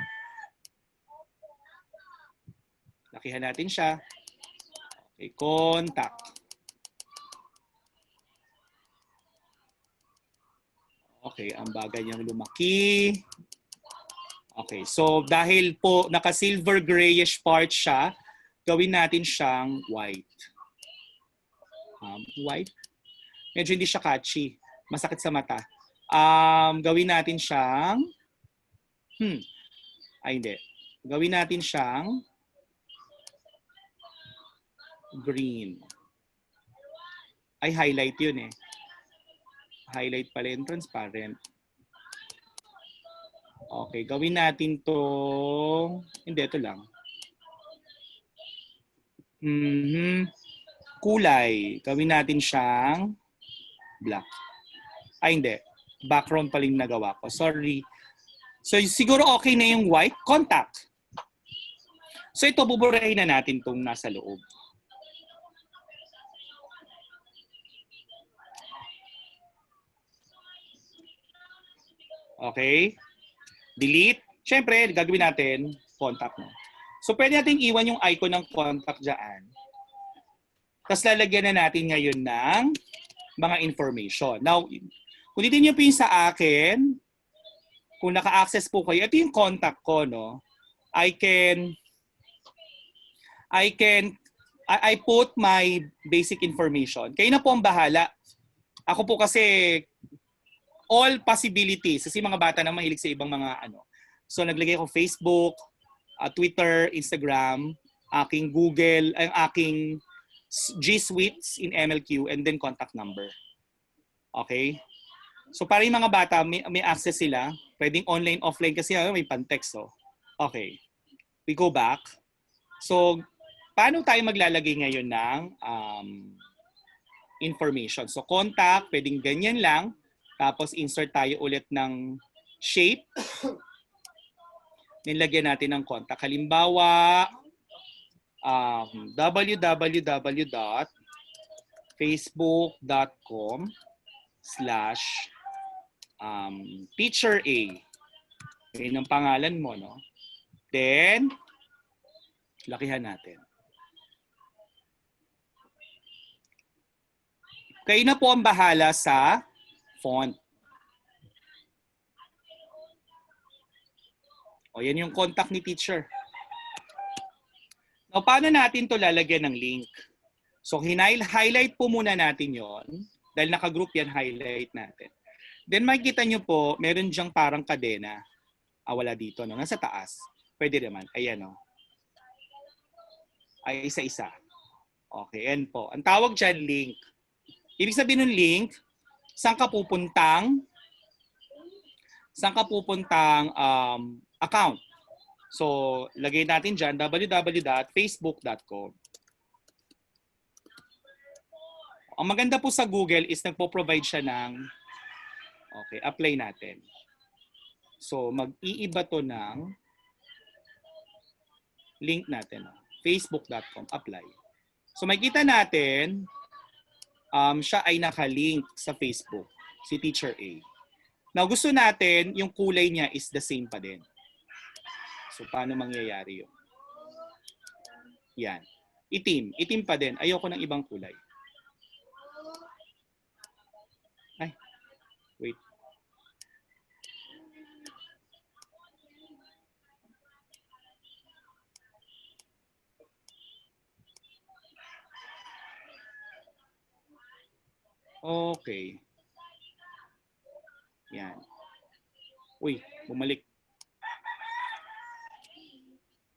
Lakihan natin siya. Okay, contact. Okay, ang bagay niyang lumaki. Okay, so dahil po naka-silver grayish part siya, gawin natin siyang white. White? Medyo hindi siya catchy. Masakit sa mata. Gawin natin siyang Ay, hindi. Gawin natin siyang green. Ay, highlight yun eh. Highlight pala yung transparent. Okay, gawin natin to. Hindi, ito lang. Kulay. Gawin natin siyang black. Ay, hindi. Background pala yung nagawa ko. Sorry. So, siguro okay na yung white. Contact. So, ito, buburahin na natin itong nasa loob. Okay? Delete. Siyempre, gagawin natin contact. No? So, pwede natin iwan yung icon ng contact dyan. Tapos, lalagyan na natin ngayon ng mga information. Now, kung dito nyo po yung sa akin, kung naka-access po kayo, ito yung contact ko, no? I put my basic information. Kayo na po ang bahala. Ako po kasi all possibilities. Kasi mga bata na mahilig sa ibang mga ano. So naglagay ko Facebook, Twitter, Instagram, aking Google, ang aking G Suites in MLQ, and then contact number. Okay? So para yung mga bata, may access sila. Pwedeng online, offline kasi may pan-text. So. Okay. We go back. So, paano tayo maglalagay ngayon ng information? So, contact, pwedeng ganyan lang. Tapos, insert tayo ulit ng shape. Nilagyan natin ng contact. Halimbawa, www.facebook.com/teacher A. Yun ang pangalan mo, no? Then, lakihan natin. Kayo na po ang bahala sa font. O, yan yung contact ni teacher. Now, paano natin to lalagyan ng link? So, highlight po muna natin yon. Dahil naka-group yan, highlight natin. Then, makikita nyo po, meron dyang parang kadena. Wala dito, no? Nasa taas. Pwede naman. Ayan, no? Ay, isa-isa. Okay, yan po. Ang tawag dyan, link. Ibig sabihin ng link, saan ka pupuntang account. So, lagay natin dyan, www.facebook.com. Ang maganda po sa Google is nagpo-provide siya ng, okay, apply natin. So, mag-iiba to ng link natin. Facebook.com, apply. So, makikita natin, siya ay nakalink sa Facebook, si Teacher A. Now, gusto natin, yung kulay niya is the same pa din. So, paano mangyayari yun? Yan. Itim. Itim pa din. Ayoko ng ibang kulay. Ay. Wait. Okay. Yan. Uy, bumalik.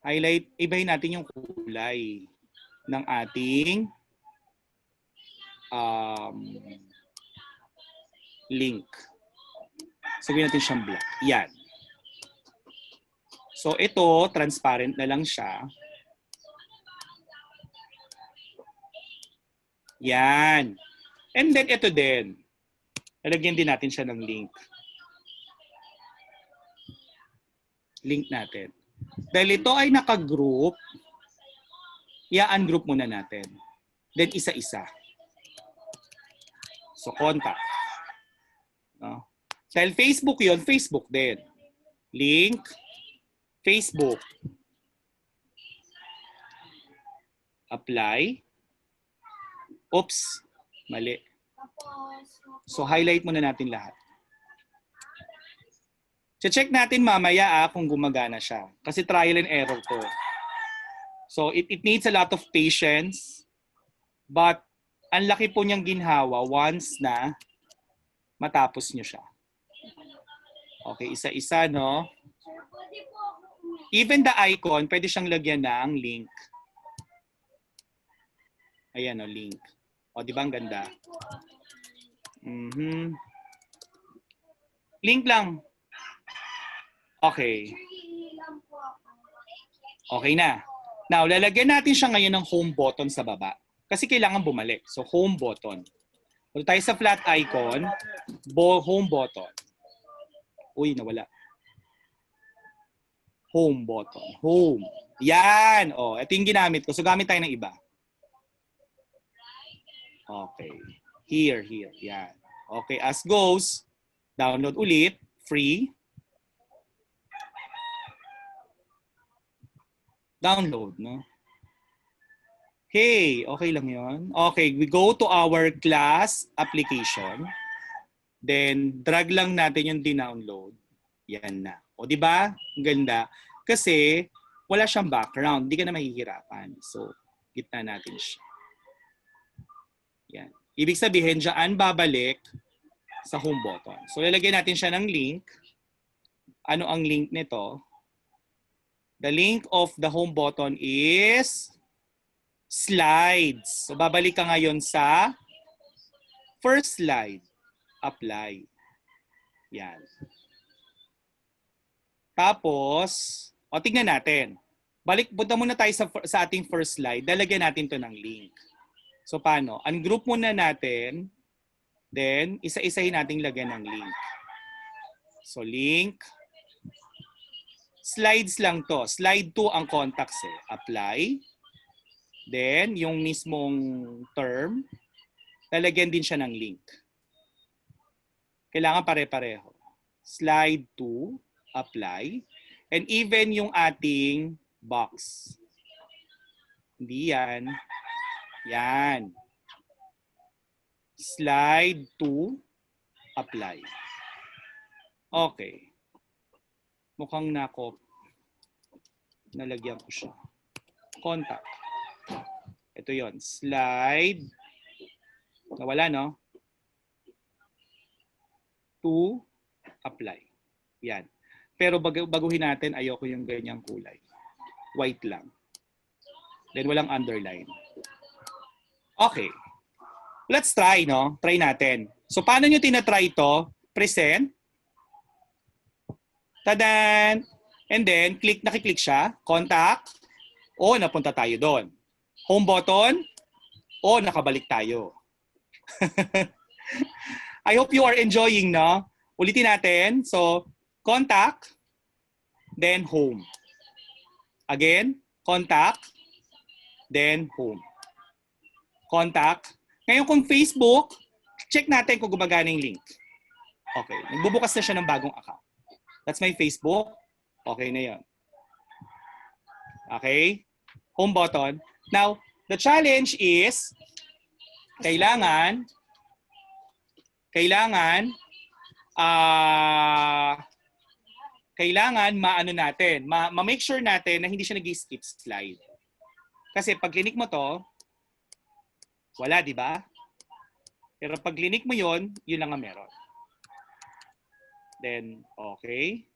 Highlight, ibahin natin yung kulay ng ating link. Sabihin natin siyang black. Yan. So ito, transparent na lang siya. Yan. And then ito din. Lalagyan din natin siya ng link. Link natin. Dahil ito ay naka-group, i-ungroup muna natin. Then isa-isa. So contact. No? Dahil Facebook yun, Facebook din. Link, Facebook. Apply. Oops, mali. So highlight muna natin lahat. Check natin mamaya kung gumagana siya. Kasi trial and error to. So it needs a lot of patience. But ang laki po niyang ginhawa once na matapos niyo siya. Okay, isa-isa, no? Even the icon, pwede siyang lagyan ng link. Ayan o, link. O, di ba ang ganda? Link lang. Okay. Okay na. Now, lalagyan natin siya ngayon ng home button sa baba. Kasi kailangan bumalik. So, home button. Punta tayo sa flat icon, home button. Uy, nawala. Home button. Home. Yan. O, ito yung ginamit ko. So, gamit tayo ng iba. Okay. Here. Yan. Okay, as goes. Download ulit. Free. Download, no? Hey, okay lang yon. Okay, we go to our class application. Then, drag lang natin yung dinownload. Yan na. O, di ba? Ang ganda. Kasi, wala siyang background. Hindi ka na mahihirapan. So, gitna natin siya. Yan. Ibig sabihin, dyan babalik sa home button. So, lalagyan natin siya ng link. Ano ang link nito? The link of the home button is slides. So, babalik ka ngayon sa first slide. Apply. Yan. Tapos, tignan natin. Punta muna tayo sa ating first slide. Lalagyan natin to ng link. So, paano? Ungroup muna natin. Then, isa-isahin nating lagyan ng link. So, link. Slides lang to. Slide 2 ang contacts eh. Apply. Then, yung mismong term, lalagyan din siya ng link. Kailangan pare-pareho. Slide 2, apply. And even yung ating box. Hindi yan. Yan. Slide 2, apply. Okay. Mukhang nalagyan ko siya. Contact. Ito yon. Slide. Nawala, no? 2, apply. Yan. Pero baguhin natin, ayoko yung ganyang kulay. White lang. Then walang underline. Okay. Let's try, no? Try natin. So, paano nyo tinatry ito? Present. Tadan! And then, nakiklik siya. Contact. O, napunta tayo doon. Home button. O, nakabalik tayo. I hope you are enjoying, no? Ulitin natin. So, contact. Then, home. Again, contact. Then, home. Contact. Ngayon kung Facebook, check natin kung gumagana yung link. Okay. Nagbubukas na siya ng bagong account. That's my Facebook. Okay na yun. Okay? Home button. Now, the challenge is, kailangan maano natin, ma-make sure natin na hindi siya nag-skip slide. Kasi pag clinic mo to, wala, di ba? Pero pag clinic mo yun lang ang meron. Then, okay.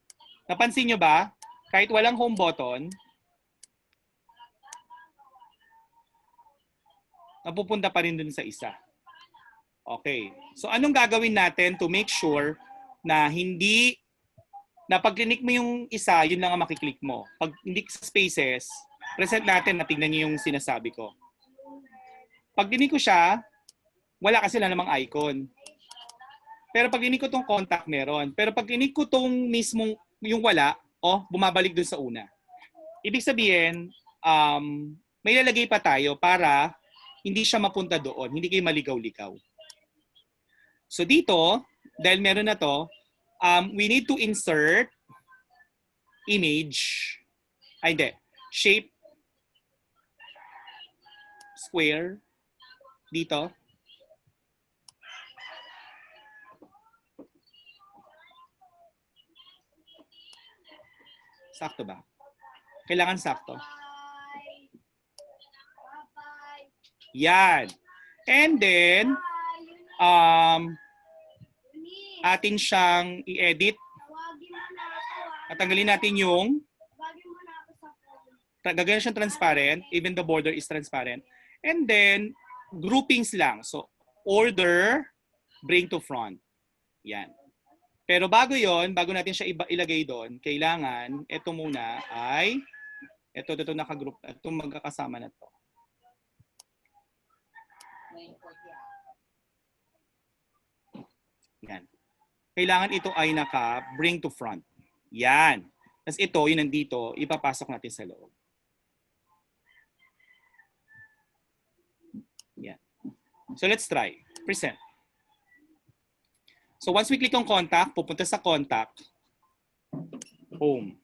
Napansin nyo ba? Kahit walang home button, napupunta pa rin dun sa isa. Okay. So, anong gagawin natin to make sure na pag clinic mo yung isa, yun lang ang makiklik mo. Pag hindi sa spaces, present natin na tingnan nyo yung sinasabi ko. Pag clinic ko siya, wala kasi lang namang icon. Pero pag clinic ko tong contact, meron. Pero pag clinic ko tong mismong yung wala, bumabalik dun sa una. Ibig sabihin, may lalagay pa tayo para hindi siya mapunta doon. Hindi kayo maligaw-ligaw. So dito, dahil meron na to, we need to insert image, shape, square, dito. Sakto ba? Kailangan sakto. Yan. And then, atin siyang i-edit. At tanggalin natin yung Gagawin siyang transparent, even the border is transparent. And then, groupings lang. So, order, bring to front. Yan. Pero bago yon, bago natin siya ilagay doon, kailangan, ito muna ay, ito nakagroup, ito magkakasama na to. Yan. Kailangan ito ay naka-bring to front. Yan. Tapos ito, yun nandito, ipapasok natin sa loob. Yan. So let's try. Present. So once we click on contact, pupunta sa contact, home.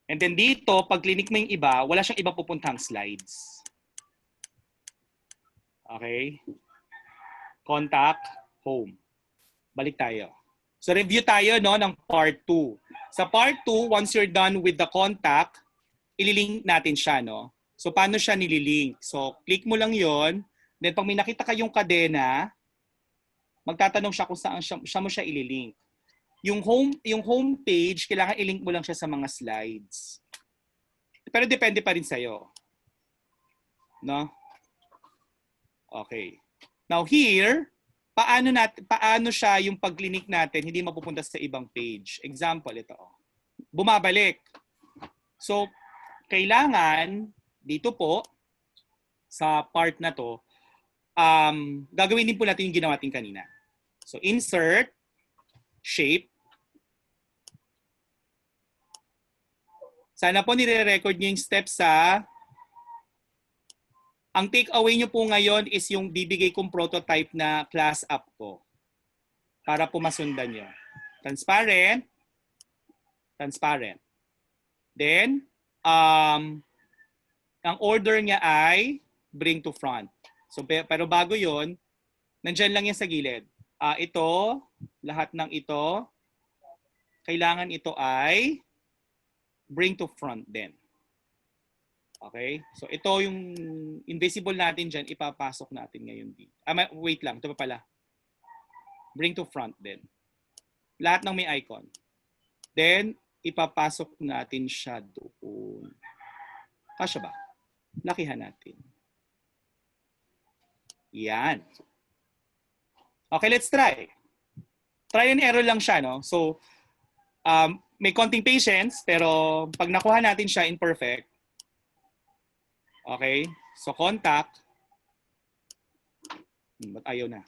And then dito, pag clinic mo yung iba, wala siyang iba pupuntang slides. Okay? Contact, home. Balik tayo. So review tayo no, ng part 2. Sa part 2, once you're done with the contact, ililink natin siya. No? So paano siya nililink? So click mo lang yon. Then pag may nakita kayong kadena, magtatanong siya kung saan siya mo siya ililink. Yung home page, kailangan ilink mo lang siya sa mga slides. Pero depende pa rin sa'yo. No? Okay. Now here, paano siya yung pag-clinic natin hindi mapupunta sa ibang page? Example, ito. Bumabalik. So, kailangan dito po, sa part na to, gagawin din po natin yung ginawa natin kanina. So, insert, shape. Sana po nire-record nyo yung steps sa... Ang take away nyo po ngayon is yung bibigay kong prototype na class app ko. Para po masundan nyo. Transparent. Transparent. Then, ang order niya ay bring to front. So, pero bago yon, nandyan lang yan sa gilid. Ito, lahat ng ito, kailangan ito ay bring to front din. Okay? So ito yung invisible natin dyan, ipapasok natin ngayon dito. Wait lang, ito pa pala. Bring to front din. Lahat ng may icon. Then, ipapasok natin siya doon. Kasya ba? Lakihan natin. Yan. Okay, let's try. Try and error lang siya, no? So, may konting patience, pero pag nakuha natin siya imperfect, okay? So, contact. Ba't ayaw na?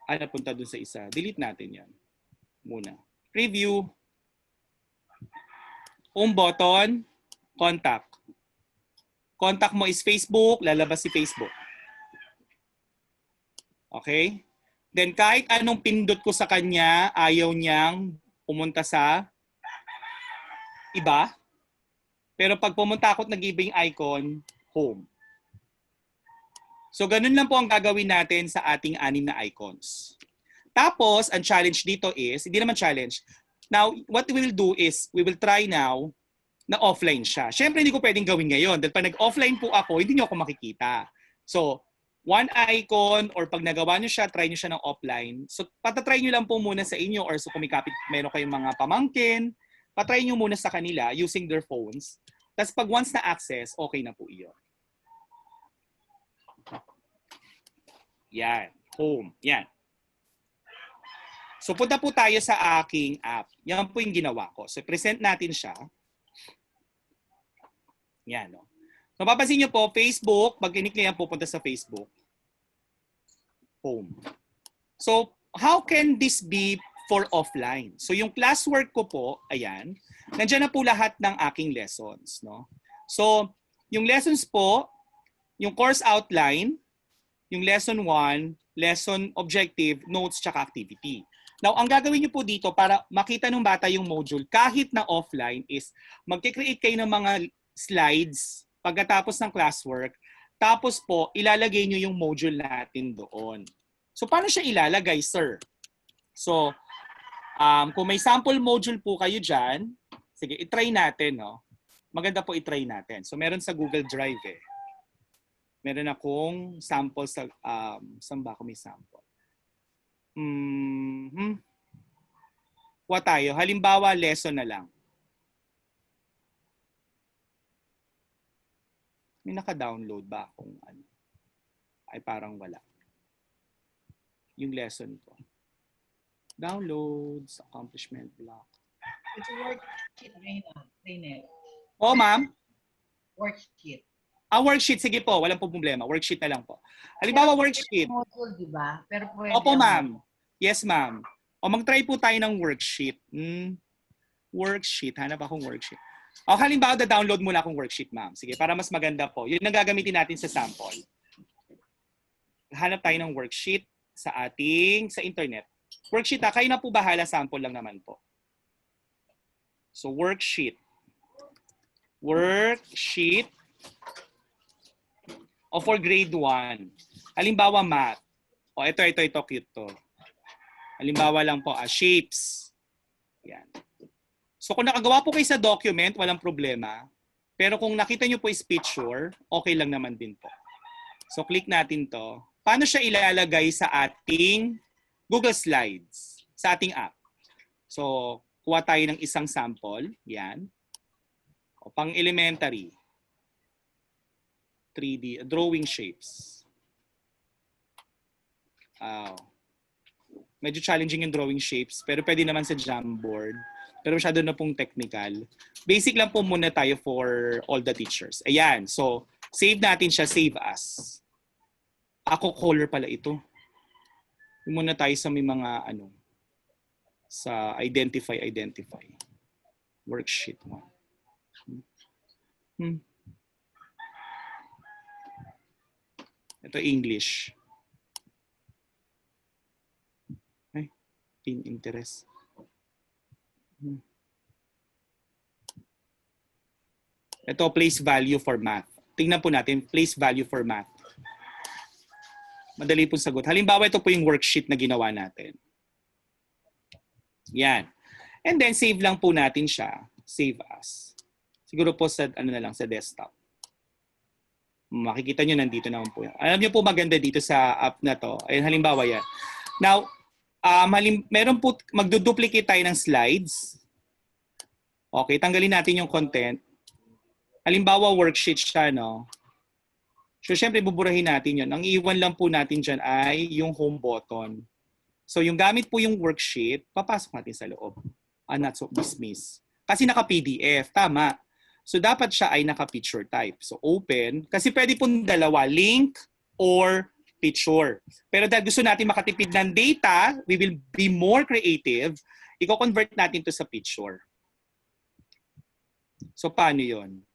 Napunta dun sa isa. Delete natin yan. Muna. Preview. Home button. Contact. Contact mo is Facebook. Lalabas si Facebook. Okay? Then kahit anong pindot ko sa kanya, ayaw niyang pumunta sa iba. Pero pag pumunta ako at nag-iba yung icon, home. So ganun lang po ang gagawin natin sa ating 6 na icons. Tapos, ang challenge dito is, hindi naman challenge. Now, what we will do is, we will try now na offline siya. Siyempre, hindi ko pwedeng gawin ngayon. Dahil pag nag-offline po ako, hindi niyo ako makikita. So, one icon or pag nagawa niyo siya, try niyo siya ng offline. So, patatry niyo lang po muna sa inyo or so kung meron kayong mga pamangkin, patry niyo muna sa kanila using their phones. Tapos pag once na access, okay na po iyon. Yan. Home. Yan. So punta po tayo sa aking app. Yan po yung ginawa ko. So present natin siya. Yan. No? So papansin nyo po, Facebook, pag kinik niya pupunta sa Facebook. Home. So how can this be for offline? So yung classwork ko po, ayan, nandiyan na po lahat ng aking lessons. No? So yung lessons po, yung course outline, yung lesson 1, lesson objective, notes, tsaka activity. Now, ang gagawin niyo po dito para makita ng bata yung module kahit na offline is mag-create kayo ng mga slides pagkatapos ng classwork. Tapos po, ilalagay niyo yung module natin doon. So, paano siya ilalagay, sir? So, kung may sample module po kayo dyan, sige, itry natin. No? Maganda po itry natin. So, meron sa Google Drive eh. Meron akong sample sa, saan ba ako may sample? Kuha tayo. Halimbawa, lesson na lang. May naka-download ba kung ano? Ay parang wala. Yung lesson ko. Downloads, accomplishment block. It's a worksheet, Reynel. Oh, ma'am. Worksheet. Worksheet. Sige po, walang po problema. Worksheet na lang po. Halimbawa, worksheet. Module, di ba? Pero pwede Opo, ang- ma'am. Yes, ma'am. O mag-try po tayo ng worksheet. Worksheet. Hanap akong worksheet. O halimbawa, download muna akong worksheet, ma'am. Sige, para mas maganda po. Yun ang gagamitin natin sa sample. Hanap tayo ng worksheet sa internet. Worksheet, kayo na po bahala, sample lang naman po. So, worksheet. Worksheet. O for grade 1. Halimbawa, math. O, ito, cute to. Halimbawa lang po, shapes. Yan. So, kung nakagawa po kayo sa document, walang problema. Pero kung nakita nyo po is picture, okay lang naman din po. So, click natin to. Paano siya ilalagay sa ating Google Slides? Sa ating app. So, kuha tayo ng isang sample. Yan. O, pang elementary. 3D, drawing shapes. Medyo challenging yung drawing shapes, pero pwede naman sa Jamboard. Pero masyado na pong technical. Basic lang po muna tayo for all the teachers. Ayan, so save natin siya, save as. Ako color pala ito. Muna tayo sa may mga sa identify. Worksheet 1. Ito English. Ay, in interest. Ito, place value for math. Tingnan po natin, place value for math. Madali pong sagot. Halimbawa, ito po yung worksheet na ginawa natin. Yan. And then, save lang po natin siya. Save as. Siguro po sa, sa desktop. Makikita nyo, nandito naman po yan. Alam nyo po maganda dito sa app na to. Ayun, halimbawa yan. Now, meron po, magduduplicate tayo ng slides. Okay, tanggalin natin yung content. Halimbawa, worksheet siya, no? So, syempre, buburahin natin yun. Ang iwan lang po natin dyan ay yung home button. So, yung gamit po yung worksheet, papasok natin sa loob. Not so dismiss. Kasi naka-PDF, tama. So, dapat siya ay naka-picture type. So, open. Kasi pwede pong dalawa, link or picture. Pero dahil gusto natin makatipid ng data, we will be more creative. I-convert natin to sa picture. So, paano yon?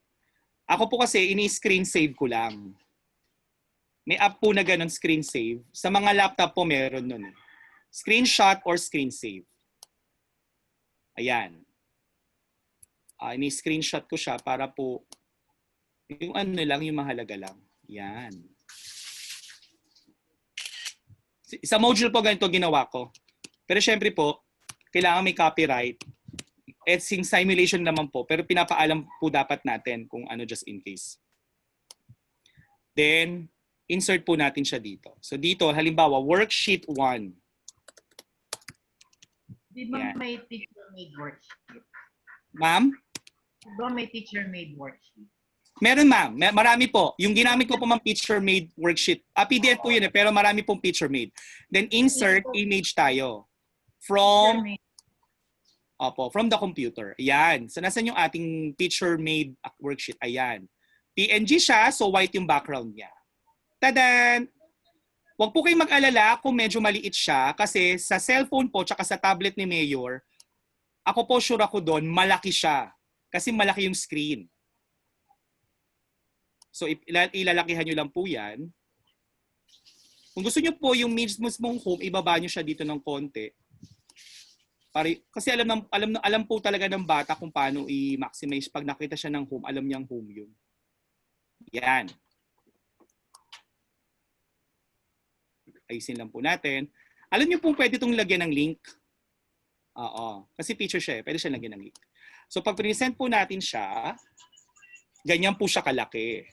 Ako po kasi, ini-screen save ko lang. May app po na ganun, screen save. Sa mga laptop po, meron nun. Screenshot or screen save. Ayan. Ini-screenshot ko siya para po yung yung mahalaga lang. Yan. Sa module po ganito ginawa ko. Pero syempre po, kailangan may copyright. Etsing simulation naman po, pero pinapaalam po dapat natin kung just in case. Then, insert po natin siya dito. So dito, halimbawa, worksheet 1. Di ba may teacher-made worksheet? Ma'am? Di ba may teacher-made worksheet? Meron, ma'am. Marami po. Yung ginamit ko po ma'am, picture-made worksheet. PDF po yun pero marami pong picture-made. Then insert image tayo. From the computer. Ayan. So, nasan yung ating picture-made worksheet? Ayan. PNG siya, so white yung background niya. Tadan! Huwag po kayong mag-alala kung medyo maliit siya kasi sa cellphone po tsaka sa tablet ni Mayor, ako po sure ako doon, malaki siya. Kasi malaki yung screen. So, ilalakihan nyo lang po yan. Kung gusto nyo po yung mismong home, ibaba nyo siya dito ng konti. Kasi alam po talaga ng bata kung paano i-maximize. Pag nakita siya ng home, alam niyang home yun. Yan. Ayusin lang po natin. Alam niyo po pwede itong lagyan ng link. Oo. Kasi picture siya eh. Pwede siya lagyan ng link. So pag present po natin siya, ganyan po siya kalaki.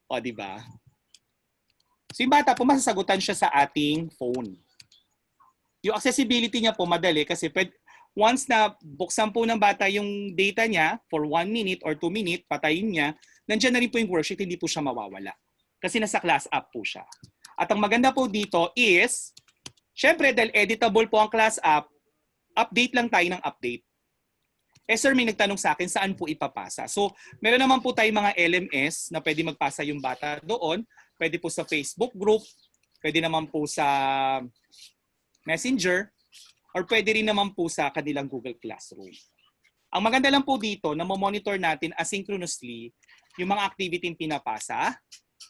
O, di ba? So yung bata po, masasagutan siya sa ating phone. Yung accessibility niya po madali kasi once na buksan po ng bata yung data niya for 1 minute or 2 minute, patayin niya, nandiyan na rin po yung worksheet, hindi po siya mawawala. Kasi nasa class app po siya. At ang maganda po dito is, syempre dahil editable po ang class app, update lang tayo ng update. Sir, may nagtanong sa akin, saan po ipapasa? So, meron naman po tayong mga LMS na pwede magpasa yung bata doon. Pwede po sa Facebook group, pwede naman po sa Messenger, or pwede rin naman po sa kanilang Google Classroom. Ang maganda lang po dito na monitor natin asynchronously yung mga activity yung pinapasa,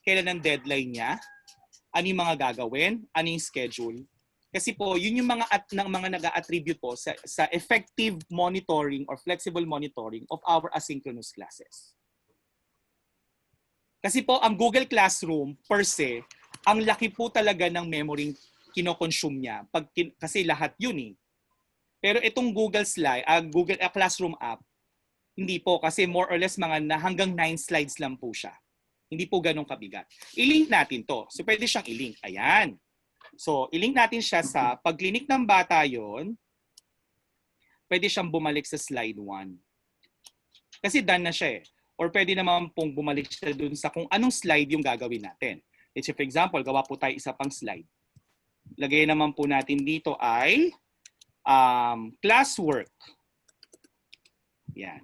kailan ang deadline niya, ano yung mga gagawin, ano yung schedule. Kasi po, yun yung mga nag-attribute po sa effective monitoring or flexible monitoring of our asynchronous classes. Kasi po, ang Google Classroom per se, ang laki po talaga ng memory kino-consume niya kasi lahat yun eh. Pero itong Google Classroom app, hindi po kasi more or less hanggang 9 slides lang po siya. Hindi po ganun kabigat. I-link natin to. So pwede siyang i-link. Ayan. So i-link natin siya sa pag-clinic ng bata yon. Pwede siyang bumalik sa slide 1. Kasi done na siya eh. Or pwede naman pong bumalik siya dun sa kung anong slide yung gagawin natin. Let's say for example, gawa po tayo isa pang slide. Lagay naman po natin dito ay classwork. Yan.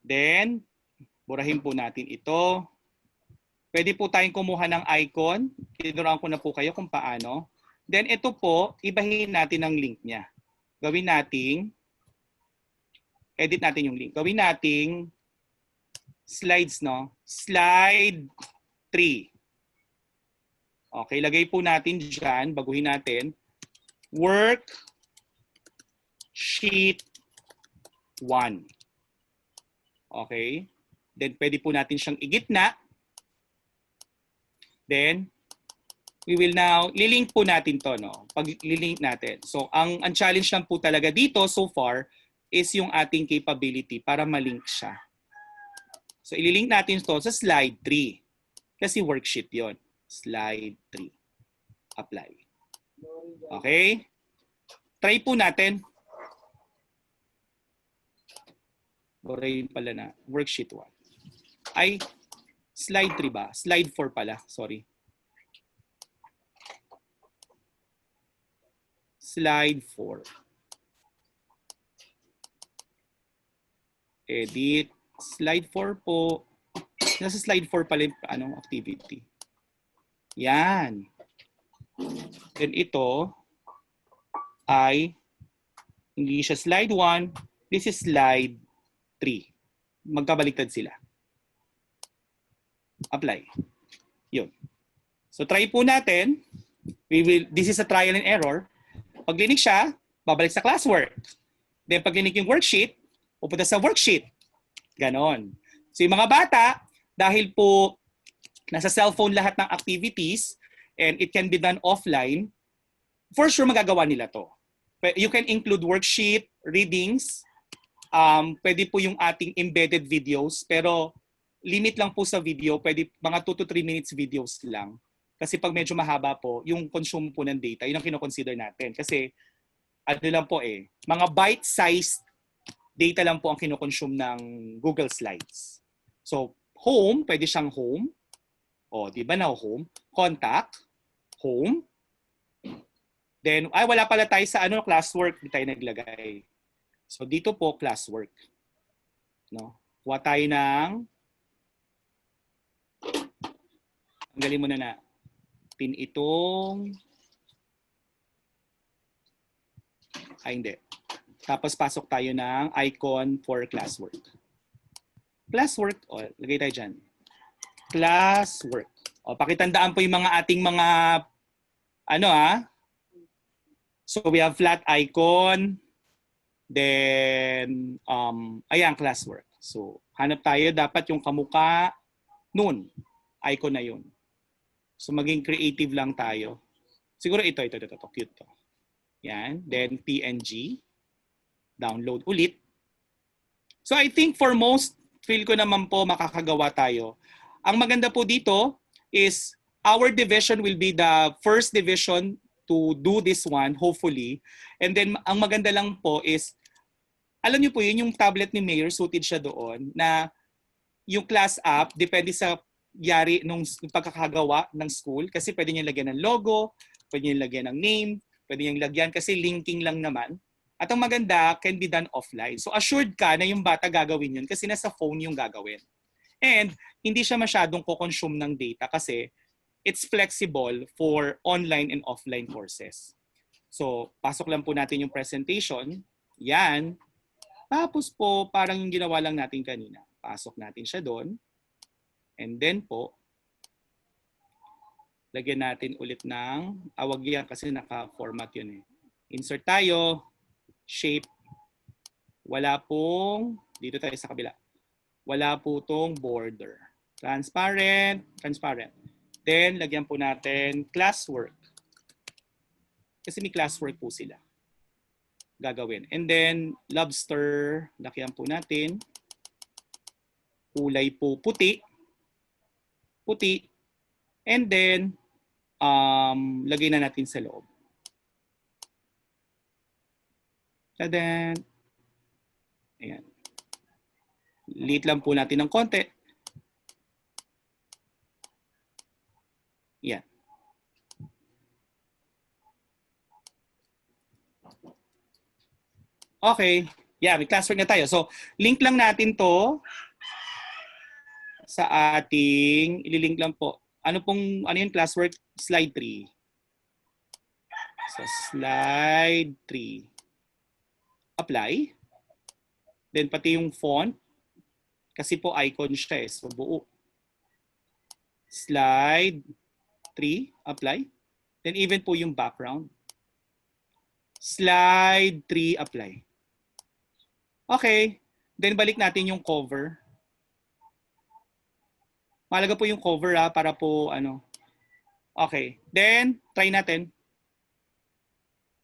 Then, burahin po natin ito. Pwede po tayong kumuha ng icon. Tinuruan ko na po kayo kung paano. Then, ito po, ibahin natin ang link niya. Gawin nating, edit natin yung link. Gawin nating slides, no? Slide 3. Okay, lagay po natin dyan, baguhin natin, worksheet 1. Okay, then pwede po natin siyang igitna. Then, we will now, lilink po natin to, no? Pag lilink natin. So, ang challenge lang po talaga dito so far is yung ating capability para malink siya. So, ililink natin to sa slide 3. Kasi worksheet yon. Slide 3. Apply. Okay? Try po natin. Borayin pala na. Worksheet 1. Ay, slide 3 ba? Slide 4 pala. Sorry. Slide 4. Edit. Slide 4 po. Nasa slide 4 pala yung activity. Yan. Then ito ay hindi siya slide 1. This is slide 3. Magkabaliktad sila. Apply. Yun. So try po natin. This is a trial and error. Pag linik siya, babalik sa classwork. Then pag linik yung worksheet, pupunta sa worksheet. Ganon. So yung mga bata, dahil po nasa cellphone lahat ng activities and it can be done offline, for sure magagawa nila to. You can include worksheet, readings, pwede po yung ating embedded videos, pero limit lang po sa video, pwede mga 2 to 3 minutes videos lang. Kasi pag medyo mahaba po, yung consume po ng data, yun ang kinoconsider natin. Kasi ano lang po mga bite-sized data lang po ang kinoconsume ng Google Slides. So, home, pwede siyang home. O, di ba na home? Contact, home. Then, wala pala tayo sa classwork, di tayo naglagay. So, dito po, classwork. No? Kuha tayo ng, tanggalin mo na pin itong, hindi. Tapos, pasok tayo ng icon for classwork. Classwork, lagay tayo dyan. Classwork. Pakitandaan po yung mga ating mga So we have flat icon. Then ayan, classwork. So hanap tayo dapat yung kamukha nun. Icon na yun. So maging creative lang tayo. Siguro ito cute to. Yan, then PNG. Download ulit. So I think for most, feel ko naman po makakagawa tayo. Ang maganda po dito is our division will be the first division to do this one, hopefully. And then, ang maganda lang po is, alam niyo po yun, yung tablet ni Mayor, suited siya doon, na yung class app, depende sa yari nung pagkakagawa ng school, kasi pwede niya lagyan ng logo, pwede niya lagyan ng name, pwede niya lagyan kasi linking lang naman. At ang maganda, can be done offline. So assured ka na yung bata gagawin yun kasi nasa phone yung gagawin. And hindi siya masyadong ko-consume ng data kasi it's flexible for online and offline courses. So, pasok lang po natin yung presentation. Yan. Tapos po, parang yung ginawa lang natin kanina. Pasok natin siya doon. And then po, lagyan natin ulit ng, awag yan kasi naka-format yun eh. Insert tayo, shape. Wala pong, dito tayo sa kabila. Wala po tong border. Transparent, transparent. Then, lagyan po natin classwork. Kasi may classwork po sila. Gagawin. And then, lobster, lagyan po natin. Kulay po puti. Puti. And then, lagay na natin sa loob. Tadan. Ayan. Liit lang po natin ng konti. Yan. Okay. Yeah, may classwork na tayo. So, link lang natin to sa ating, ililink lang po. Ano yung classwork? Slide 3. So, slide 3. Apply. Then, pati yung font. Kasi po icon siya eh. So, buo. Slide 3, apply. Then even po yung background. Slide 3, apply. Okay. Then balik natin yung cover. Mahalaga po yung cover para po ano. Okay. Then, try natin.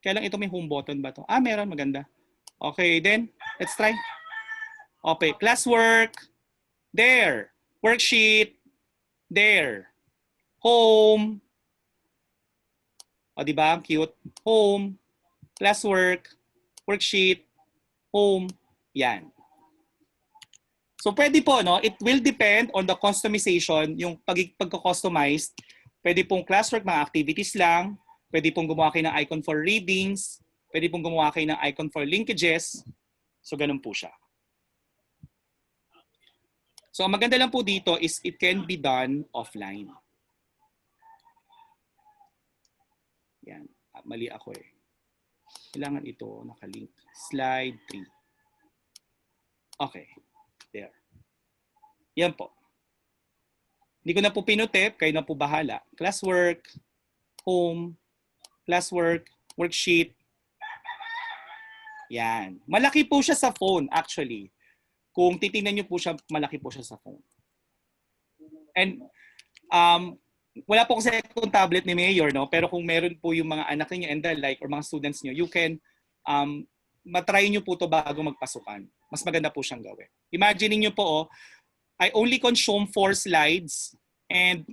Kailan ito may home button ba to? Meron. Maganda. Okay. Then, let's try. Okay. Classwork. There. Worksheet. There. Home. O, diba? Cute. Home. Classwork. Worksheet. Home. Yan. So, pwede po, no? It will depend on the customization, yung pagka-customize. Pwede pong classwork, mga activities lang. Pwede pong gumawa kayo ng icon for readings. Pwede pong gumawa kayo ng icon for linkages. So, ganun po siya. So, ang maganda lang po dito is it can be done offline. Yan. Mali ako eh. Kailangan ito nakalink. Slide 3. Okay. There. Yan po. Hindi ko na po pinutip. Kayo na po bahala. Classwork. Home. Classwork. Worksheet. Yan. Malaki po siya sa phone actually. Kung titingnan niyo po siya, malaki po siya sa phone. And wala po kasi itong tablet ni Mayor, no? Pero kung meron po yung mga anak niyo and the like or mga students niyo, you can matry niyo po to bago magpasukan. Mas maganda po siyang gawin. Imagine niyo po, I only consume 4 slides and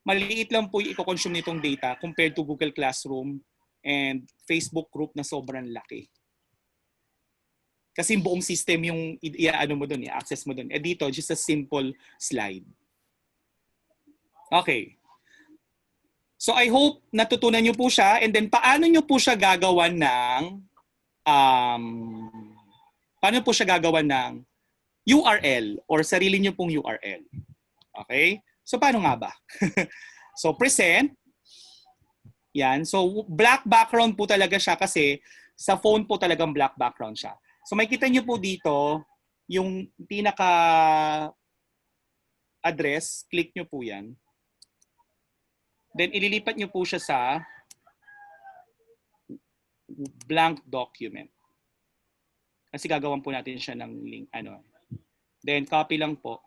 maliit lang po yung i-consume nitong data compared to Google Classroom and Facebook group na sobrang laki. Kasi buong system yung i-ano mo doon, i-access mo doon. Dito, just a simple slide. Okay. So I hope natutunan niyo po siya and then paano niyo po siya gagawan ng URL or sarili niyo pong URL. Okay? So paano nga ba? So present. Yan. So black background po talaga siya kasi sa phone po talagang black background siya. So makikita niyo po dito yung pinaka address, click niyo po 'yan. Then ililipat niyo po siya sa blank document. Kasi gagawan po natin siya ng link Then copy lang po.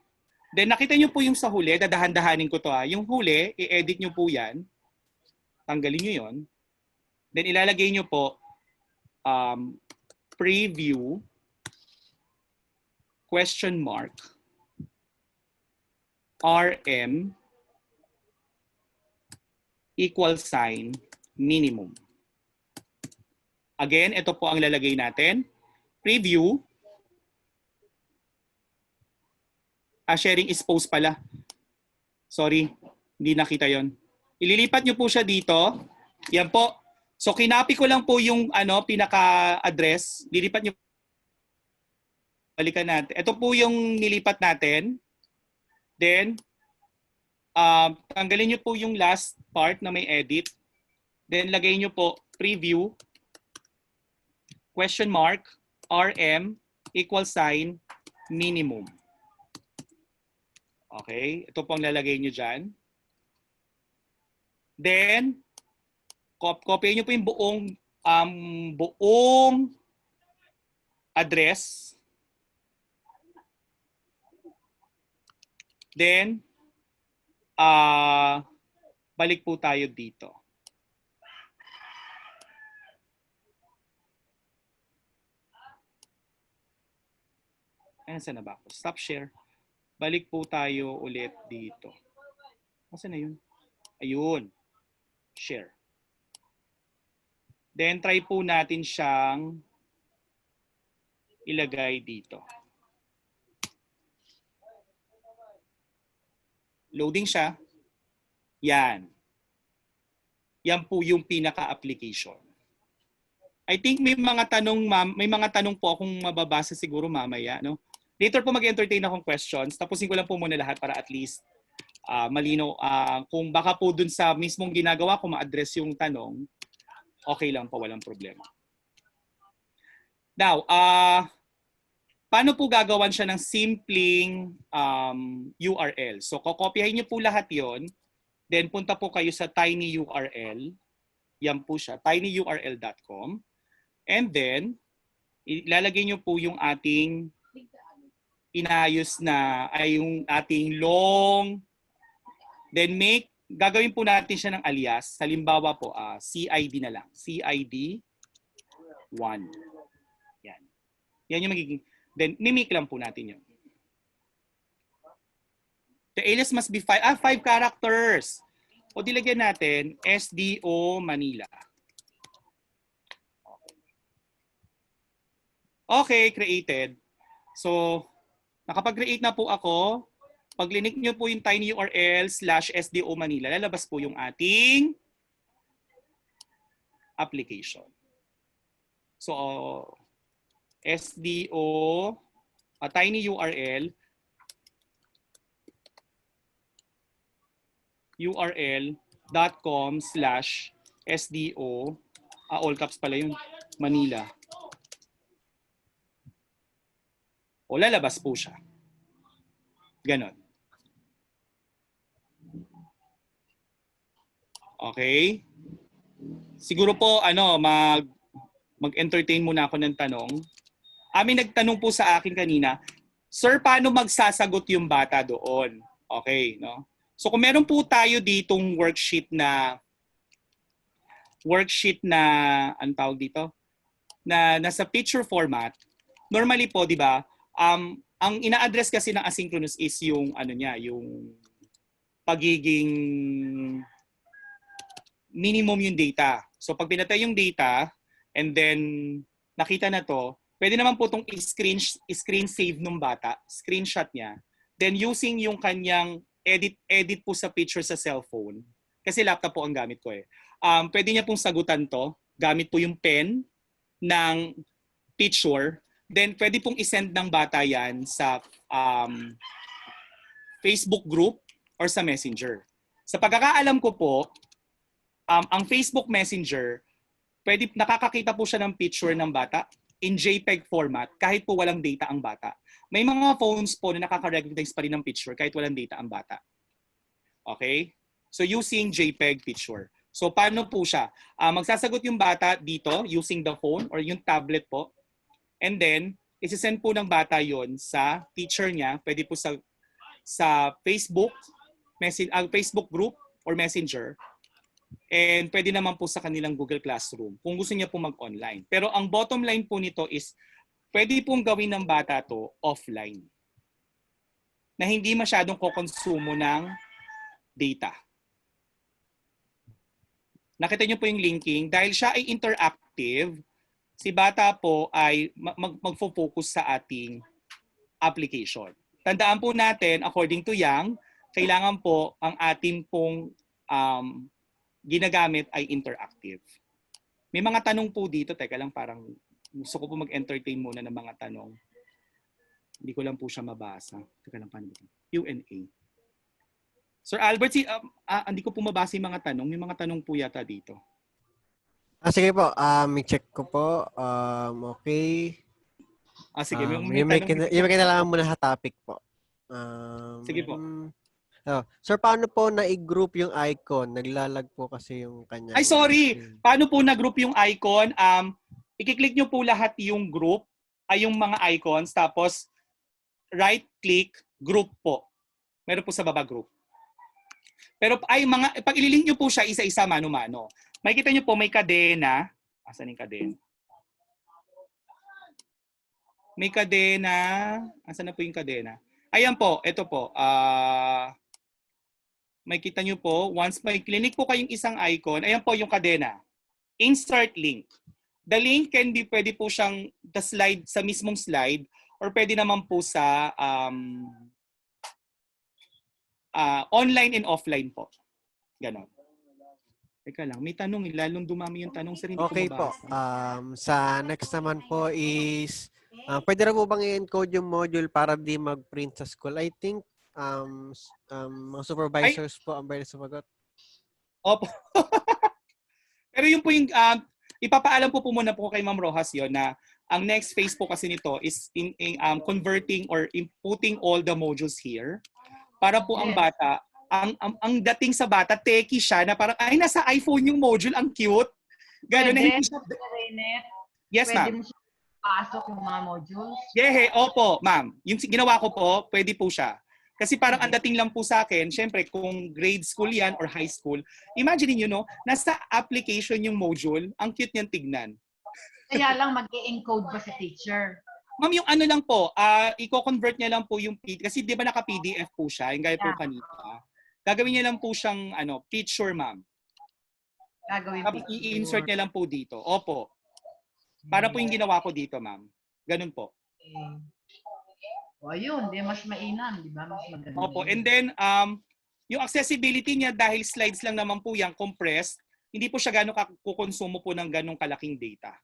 Then nakita niyo po yung sa huli, dadahan-dahanin ko to Yung huli, i-edit niyo po 'yan. Tanggalin niyo 'yon. Then ilalagay niyo po preview RM =, minimum. Again, ito po ang lalagay natin. Preview. Sharing is post pala. Sorry, hindi nakita yon. Ililipat nyo po siya dito. Yan po. So kinapi ko lang po yung pinaka-address. Lilipat nyo. Balikan natin. Ito po yung nilipat natin. Then, tanggalin nyo po yung last part na may edit. Then lagay nyo po preview, question mark, RM, equal sign, minimum. Okay, ito po ang lalagay nyo dyan. Then, copy nyo po yung buong address. Then, balik po tayo dito. Saan na ba ako? Stop share. Balik po tayo ulit dito. Nasaan na yun? Ayun. Share. Then try po natin siyang ilagay dito. Loading siya. Yan. Yan po yung pinaka-application. I think may mga tanong po akong mababasa siguro mamaya, no? Later po mag-entertain akong questions. Tapusin ko lang po muna lahat para at least malino. Kung baka po dun sa mismong ginagawa ko ma-address yung tanong, okay lang po, walang problema. Now, paano po gagawan siya ng simpleng URL? So, kokopyahin niyo po lahat yon. Then, punta po kayo sa tiny URL. Yan po siya, tinyurl.com. And then, ilalagay niyo po yung ating inayos na ay yung ating long. Then gagawin po natin siya ng alias. Halimbawa po, CID na lang. CID 1. Yan. Yan yung magiging. Then mimic lang po natin yun. The alias must be 5 characters. O dilagyan natin SDO Manila. Okay, created. So, nakapag-create na po ako. Pag linik nyo po yung tinyurl/SDO Manila, lalabas po yung ating application. So, SDO, tinyurl, url.com/SDO, all caps pala yun, Manila. O lalabas po siya. Ganon. Okay? Siguro po mag-entertain muna ako ng tanong. Nagtanong po sa akin kanina, "Sir, paano magsasagot yung bata doon?" Okay, no? So kung meron po tayo ditong worksheet na ano tawag dito? Na nasa picture format, normally po, 'di ba? Ang ina-address kasi ng asynchronous is yung yung pagiging minimum yung data. So pag pinatay yung data and then nakita na to, pwede naman po itong screen save ng bata, screenshot niya. Then using yung kanyang edit po sa picture sa cellphone, kasi laptop po ang gamit ko eh. Pwede niya pong sagutan to, gamit po yung pen ng picture. Then pwede pong isend ng bata yan sa Facebook group or sa Messenger. Sa pagkakaalam ko po, ang Facebook Messenger, nakakakita po siya ng picture ng bata in JPEG format kahit po walang data ang bata. May mga phones po na nakaka-recognize pa rin ng picture kahit walang data ang bata. Okay? So using JPEG picture. So paano po siya? Magsasagot yung bata dito using the phone or yung tablet po. And then, isi-send po ng bata yon sa teacher niya. Pwede po sa Facebook, Facebook group or Messenger. And pwede naman po sa kanilang Google Classroom kung gusto niya po mag-online. Pero ang bottom line po nito is, pwede pong gawin ng bata to offline. Na hindi masyadong kokonsumo ng data. Nakita niyo po yung linking. Dahil siya ay interactive, si bata po ay magfo-focus sa ating application. Tandaan po natin, according to Yang, kailangan po ang ating pong ginagamit ay interactive. May mga tanong po dito. Teka lang, parang gusto ko po mag-entertain muna ng mga tanong. Hindi ko lang po siya mabasa. Teka lang, paano ba? Q&A. Sir Albert, hindi ko po mabasa yung mga tanong. May mga tanong po yata dito. Sige po, i-check ko po. Okay. Sige, may Yung tanong. may kinalaman muna sa topic po. Sige po. Sir, paano po na-i-group yung icon? Naglalag po kasi yung kanya. Ay, sorry. Paano po na-group yung icon? I-click nyo po lahat yung group, ay yung mga icons, tapos right-click, group po. Meron po sa baba group. Pero pag ililink nyo po siya isa-isa mano-mano. Makikita nyo po may kadena. Asan yung kadena? May kadena. Asan na po yung kadena? Ayan po, ito po. Makikita nyo po, once may clinic po kayong isang icon, ayan po yung kadena. Insert link. The link can be, pwede po siyang the slide, sa mismong slide, or pwede naman po sa online and offline po. Ganon. Teka lang, may tanong, lalong dumami yung tanong sa hindi Okay ko po. mabasa. Sa next naman po is, pwede na po bang i-encode yung module para di mag-print sa school? I think, mga supervisors po ang pwede sumagot. Opo. Pero yun po yung, ipapaalam po muna po kay Ma'am Rojas yun na ang next phase po kasi nito is converting or inputting all the modules here para po ang bata, ang dating sa bata, techie siya na parang, ay, nasa iPhone yung module, ang cute. Gano'n na hindi siya. Yes, Pwede ma'am. mo siya pasok yung mga modules. Yeah, opo, ma'am. Yung ginawa ko po, pwede po siya. Kasi parang ang dating lang po sa akin, syempre kung grade school yan or high school, imagine niyo no, nasa application yung module, ang cute niyang tignan. Kaya lang mag-e-encode ba sa teacher? Ma'am, yung ano lang po, i-convert niya lang po yung kasi di ba naka-PDF po siya, yung gaya po kanina. Gagawin niya lang po siyang picture, ma'am. Gagawin Tapos i-insert niya lang po dito. Opo. Para po yung ginawa ko dito, ma'am. Ganun po. O ayun, di mas mainam, di ba? Mas maganda. Opo. And then, yung accessibility niya dahil slides lang naman po yan, compressed, hindi po siya gano'ng kukonsumo po ng gano'ng kalaking data.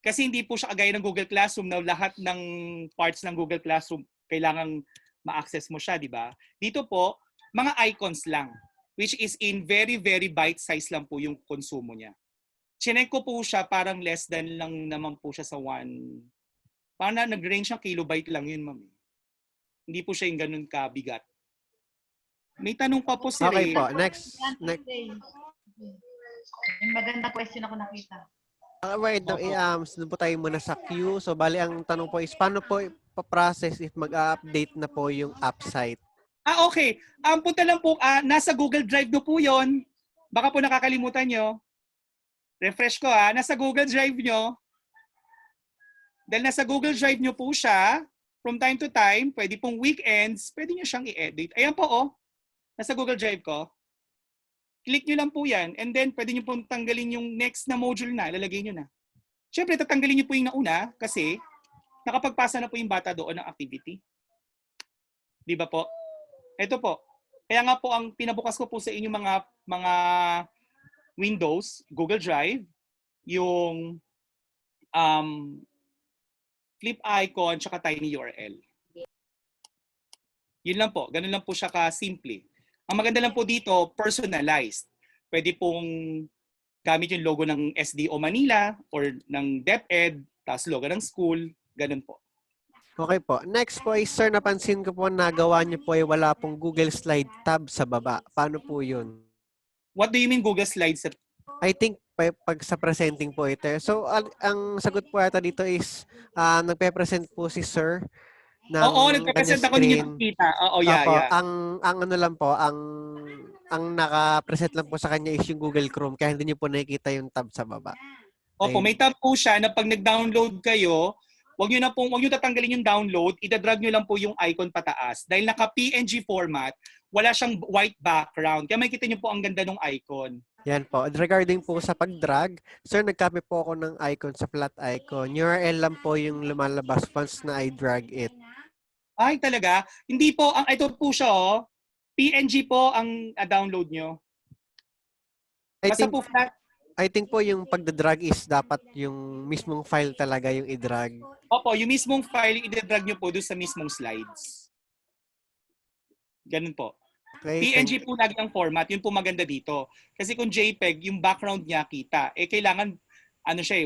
Kasi hindi po siya kagaya ng Google Classroom na lahat ng parts ng Google Classroom kailangang ma-access mo siya, di ba? Dito po, mga icons lang, which is in very, very bite size lang po yung konsumo niya. Chinek ko po siya, parang less than lang naman po siya sa parang nag-range ng kilobyte lang yun, ma'am. Hindi po siya yung ganun kabigat. May tanong pa po si Okay Ray. po, next. May maganda question ako nakita. Wait, sunod po tayo muna sa queue. So, bali, ang tanong po is, paano po ipaprocess if mag-update na po yung app site? Okay. Punta lang po, nasa Google Drive do po yon. Baka po nakakalimutan nyo. Refresh ko nasa Google Drive nyo. Dahil nasa Google Drive nyo po siya, from time to time, pwede pong weekends, pwede nyo siyang i-edit. Ayan po, nasa Google Drive ko. Click nyo lang po yan, and then pwede nyo pong tanggalin yung next na module na, ilalagay nyo na. Siyempre, tatanggalin nyo po yung nauna kasi nakapagpasa na po yung bata doon ng activity. Di ba po? Ito po. Kaya nga po, ang pinabukas ko po sa inyo mga Windows, Google Drive, yung flip icon, tsaka tiny URL. Yun lang po. Ganun lang po siya ka-simple. Ang maganda lang po dito, personalized. Pwede pong gamit yung logo ng SDO Manila or ng DepEd, tapos logo ng school, ganun po. Okay po. Next po is, sir, napansin ko po na gawa niyo po ay wala pong Google Slide tab sa baba. Paano po yun? What do you mean Google Slides? I think pag sa presenting po ito. So, ang sagot po ata dito is, nagpe-present po si sir ng Oo, nagpe-present ako ninyo nakita. Oo, yeah, Opo, yeah. ang ano lang po, ang naka-present lang po sa kanya is yung Google Chrome kaya hindi niyo po nakikita yung tab sa baba. Opo, may tab po siya na pag nag-download kayo, wag niyo tatanggalin yung download, ida-drag niyo lang po yung icon pataas. Dahil naka-PNG format, wala siyang white background. Kaya makikita niyo po ang ganda ng icon. Yan po. Regarding po sa pag-drag, sir, nag-copy po ako ng icon sa flat icon. URL lang po yung lumalabas once na I drag it. Ay, talaga? Hindi po, ito po siya, oh. PNG po ang download nyo. Basta po flat. I think po yung pagda-drag is dapat yung mismong file talaga yung i-drag. Opo, yung mismong file, i-drag nyo po doon sa mismong slides. Ganun po. Okay, PNG po lagi ang format. Yun po maganda dito. Kasi kung JPEG, yung background niya kita, kailangan,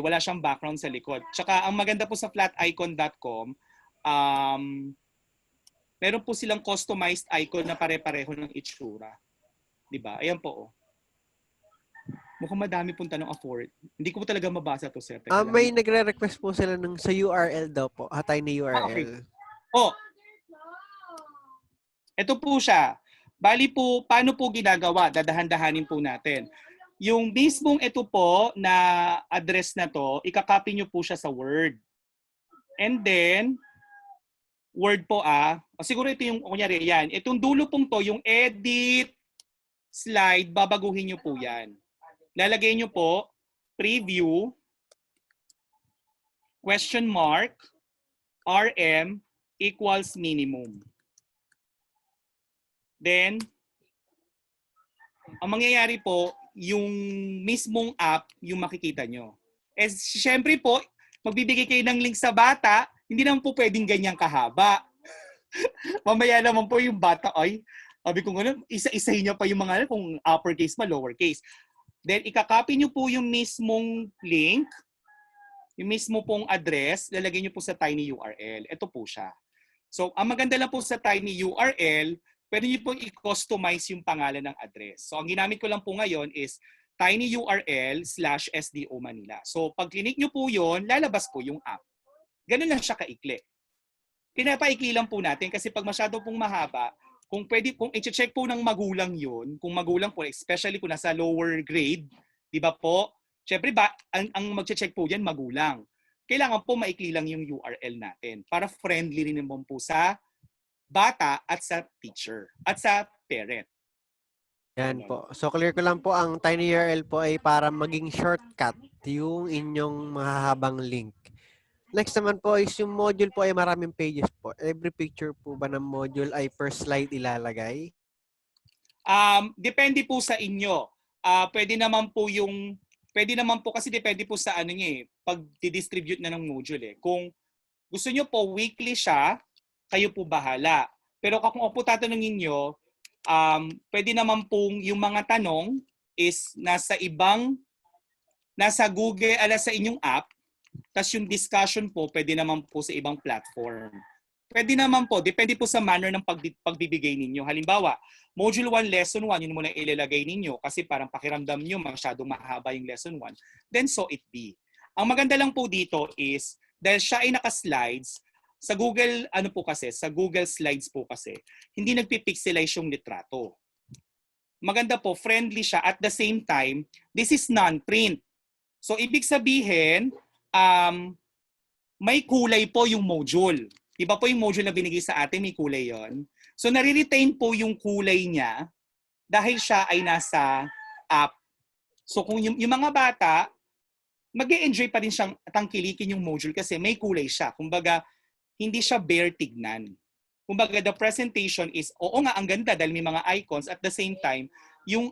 wala siyang background sa likod. Tsaka ang maganda po sa flaticon.com, meron po silang customized icon na pare-pareho ng itsura. Diba? Ayan po, oh. Mukhang madami pong tanong afford. Hindi ko po talaga mabasa to, sir. may nagre-request po sila ng sa URL daw po. Hatay na URL. Okay. Oh. Ito po siya. Bali po, paano po ginagawa? Dadahan-dahanin po natin. Yung mismong ito po na address na to, ikakopy nyo po siya sa Word. And then, Word po siguro ito yung, kunyari, yan. Itong dulo pong to, yung edit slide, babaguhin nyo po yan. Lalagay nyo po, preview, question mark, RM equals minimum. Then, ang mangyayari po, yung mismong app, yung makikita nyo. Siyempre po, magbibigay kayo ng link sa bata, hindi naman po pwedeng ganyang kahaba. Mamaya naman po yung bata, sabi ko gano'n, isa-isahin niya pa yung mga, kung uppercase pa, lowercase. Then, ikakopy nyo po yung mismong link, yung mismo pong address, lalagay nyo po sa tiny URL. Ito po siya. So, ang maganda lang po sa tiny URL, pwede nyo po i-customize yung pangalan ng address. So, ang ginamit ko lang po ngayon is tinyurl/SDO Manila. So, pag clinic nyo po yun, lalabas po yung app. Ganun lang siya kaikli. Pinapaikli lang po natin kasi pag masyado pong mahaba, kung i-check po ng magulang yun, kung magulang po, especially kung nasa lower grade, di ba po? Siyempre ang mag-check po dyan, magulang. Kailangan po maikli lang yung URL natin para friendly rin naman po sa bata at sa teacher at sa parent. Yan po. So clear ko lang po, ang tinyurl po ay para maging shortcut yung inyong mahahabang link. Next naman po is yung module po ay maraming pages po. Every picture po ba ng module ay per slide ilalagay? Depende po sa inyo. Pwede naman po kasi depende po sa pag di-distribute na ng module. Kung gusto nyo po weekly siya, kayo po bahala. Pero kung po tatanungin nyo, pwede naman pong yung mga tanong is nasa Google, sa inyong app, tas yung discussion po, pwede naman po sa ibang platform. Pwede naman po, depende po sa manner ng pagbibigay ninyo. Halimbawa, Module 1, Lesson 1, yun muna ilalagay ninyo kasi parang pakiramdam nyo masyadong mahaba yung Lesson 1. Then so it be. Ang maganda lang po dito is, dahil siya ay naka-slides, sa Google, sa Google Slides po kasi, hindi nagpipixelize yung litrato. Maganda po, friendly siya. At the same time, this is non-print. So ibig sabihin, may kulay po yung module. Iba po yung module na binigay sa atin, may kulay yon. So nare-retain po yung kulay niya dahil siya ay nasa app. So kung yung mga bata, mag-e-enjoy pa rin siyang tangkilikin yung module kasi may kulay siya. Kumbaga, hindi siya bare tignan. Kumbaga, the presentation is, oo nga, ang ganda dahil may mga icons. At the same time, yung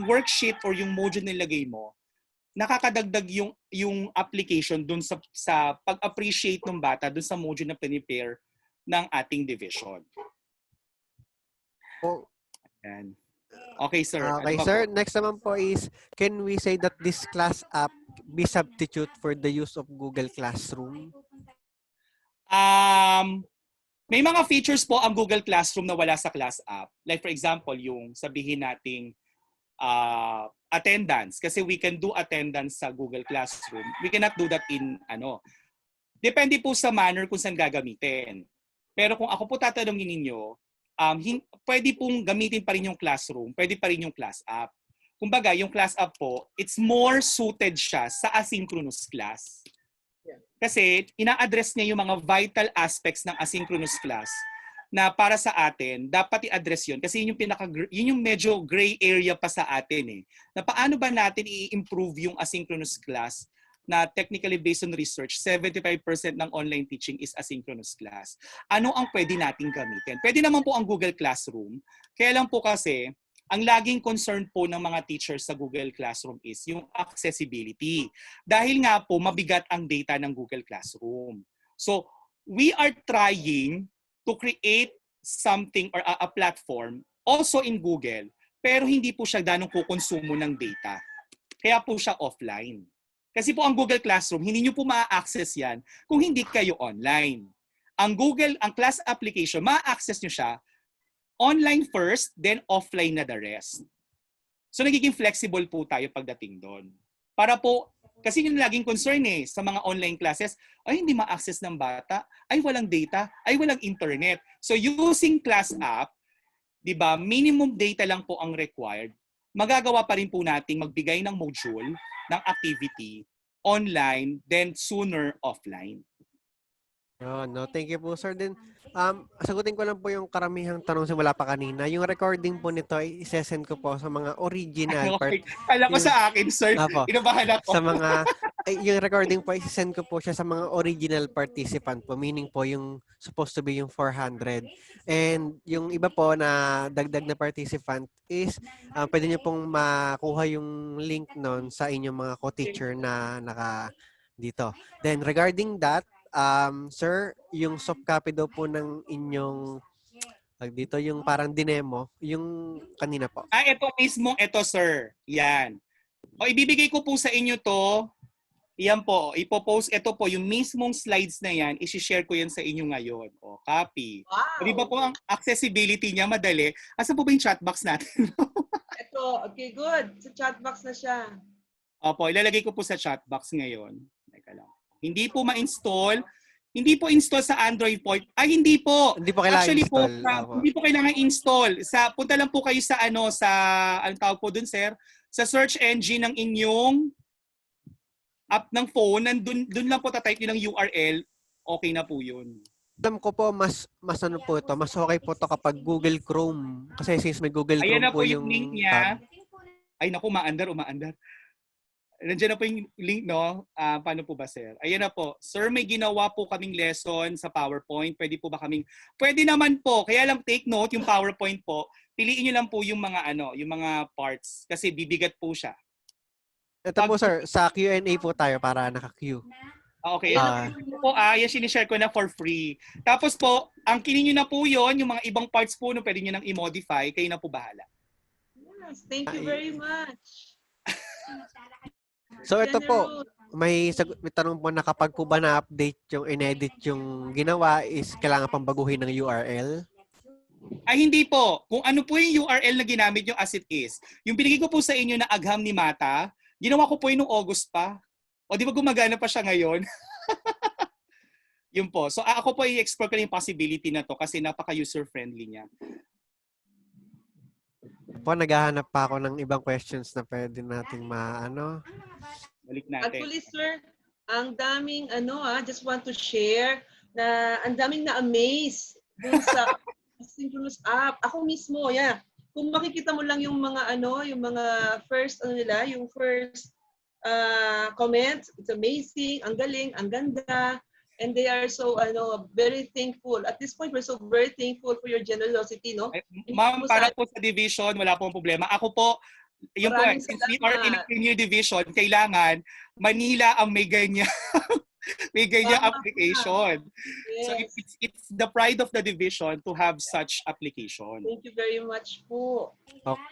worksheet or yung module nilagay mo, nakakadagdag yung application dun sa pag-appreciate ng bata dun sa module na pinipare ng ating division. Oh. Ayan. Okay, sir. Okay, sir. Next naman po is, can we say that this class app be substitute for the use of Google Classroom? May mga features po ang Google Classroom na wala sa class app. Like for example, yung sabihin nating attendance. Kasi we can do attendance sa Google Classroom. We cannot do that in Depende po sa manner kung saan gagamitin. Pero kung ako po tatanungin ninyo, pwede pong gamitin pa rin yung classroom, pwede pa rin yung class app. Kumbaga, yung class app po, it's more suited siya sa asynchronous class. Kasi ina-address niya yung mga vital aspects ng asynchronous class na para sa atin, dapat i-address yun kasi yun yung medyo gray area pa sa atin eh. Na paano ba natin i-improve yung asynchronous class na technically based on research, 75% ng online teaching is asynchronous class. Ano ang pwede nating gamitin? Pwede naman po ang Google Classroom. Kaya lang po kasi, ang laging concern po ng mga teachers sa Google Classroom is yung accessibility. Dahil nga po, mabigat ang data ng Google Classroom. So, we are trying to create something or a platform also in Google, pero hindi po siya ganong kukonsumo ng data. Kaya po siya offline. Kasi po ang Google Classroom, hindi nyo po ma-access yan kung hindi kayo online. Ang Class application, ma-access nyo siya online first, then offline na the rest. So nagiging flexible po tayo pagdating doon. Para po, kasi yung laging concern sa mga online classes, ay hindi ma-access ng bata, ay walang data, ay walang internet. So using Class app, di ba, minimum data lang po ang required. Magagawa pa rin po nating magbigay ng module, ng activity, online, then sooner offline. No, thank you po, sir. Then, sagutin ko lang po yung karamihang tanong simula pa kanina. Yung recording po nito ay isesend ko po sa mga original part. Okay. Kala ko yung- sa akin, sir. Apo. Inabahan ako. Sa mga, yung recording po, isesend ko po siya sa mga original participant po. Meaning po, yung supposed to be yung 400. And yung iba po na dagdag na participant is, pwede nyo pong makuha yung link nun sa inyong mga co-teacher na naka dito. Then, regarding that, sir, yung soft copy daw po ng inyong dito, yung parang dinemo, yung kanina po. Ito mismo, ito sir. Yan. O ibibigay ko po sa inyo to. Yan po, ipopost ito po, yung mismong slides na yan, isi-share ko yan sa inyo ngayon. O, copy. Wow. O, di ba po ang accessibility niya madali? Asa po ba yung chat box natin? Ito, okay, good. Sa chat box na siya. Opo, ilalagay ko po sa chat box ngayon. Teka lang. Hindi po ma-install. Hindi po install sa Android po. Ay, hindi po. Hindi po kailangan Actually install. po, hindi po kailangan install. Punta lang po kayo sa anong tawag po dun, sir? Sa search engine ng inyong app ng phone, dun lang po tatype nyo ng URL, okay na po yun. Alam ko po, mas ano po ito, mas okay po to kapag Google Chrome. Kasi since may Google Ayan Chrome na po yung link niya. tab. Ay naku, umaandar. Nandiyan na po yung link, no? Paano po ba, sir? Ayan na po. Sir, may ginawa po kaming lesson sa PowerPoint. Pwede naman po. Kaya lang take note, yung PowerPoint po, piliin nyo lang po yung mga parts. Kasi bibigat po siya. Ito po sir, sa Q&A po tayo para naka-queue. Okay. Yan sinishare ko na for free. Tapos po, ang kinin nyo na po yun, yung mga ibang parts po, pwede nyo nang i-modify. Kayo na po bahala. Yes, thank you very much. So ito po, may tanong po na kapag po ba na-update yung in-edit yung ginawa is kailangan pang baguhin ng URL? Ay, hindi po. Kung ano po yung URL na ginamit nyo as it is. Yung binigay ko po sa inyo na Agham ni Mata, ginawa ko po yun noong August pa. O di ba gumagana pa siya ngayon? Yun po. So ako po i-explore ko yung possibility na to kasi napaka-user-friendly niya. Po, naghahanap pa ako ng ibang questions na pwede nating Balik natin. Actually, sir, ang daming just want to share na ang daming na-amaze dun sa synchronous app. Ako mismo, yeah. Kung makikita mo lang yung mga yung mga first yung first comments, it's amazing, ang galing, ang ganda. And they are so very thankful. At this point, we're so very thankful for your generosity, no? Ma'am, para po sa division, wala pong problema. Ako po, yun po, since we are in a premier division, kailangan Manila ang may ganyan. May ganyan application. Yes. So it's the pride of the division to have such application. Thank you very much po.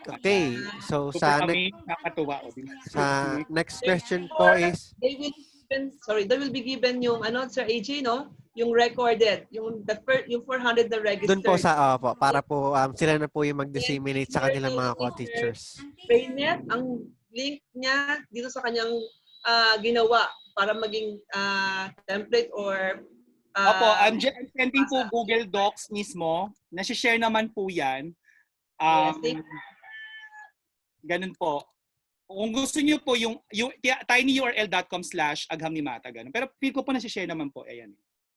Okay. So Super kami nakatuwa. sa next question po is They will be given yung Sir AJ, no? Yung recorded, yung 400 na registered. doon po sa para po sila na po yung mag-disseminate sa kanilang mga co-teachers. Paynet, ang link niya dito sa kanyang ginawa para maging template or Opo, I'm sending po Google Docs mismo. Nasi-share naman po yan. Ganun po. Kung gusto niyo po yung tinyurl.com/aghamnimata ganun. Pero feel ko po nasi-share naman po. Ayan.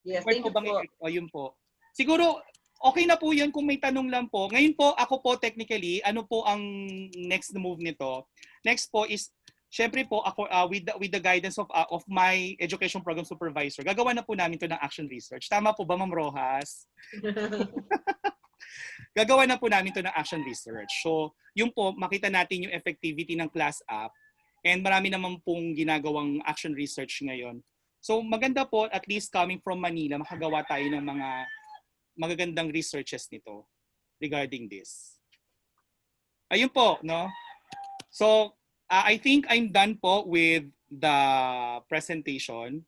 yes, Pwede thank po you bang po. yun po. Siguro okay na po yan kung may tanong lang po. Ngayon po, ako po technically, ano po ang next na move nito? Next po is, syempre po, ako, with the guidance of my education program supervisor, gagawa na po namin to ng action research. Tama po ba, Ma'am Rojas? Gagawa na po namin to ng action research. So, yun po, makita natin yung effectivity ng class app. And marami naman pong ginagawang action research ngayon. So, maganda po, at least coming from Manila, makagawa tayo ng mga magagandang researches nito regarding this. Ayun po, no? So, I think I'm done po with the presentation.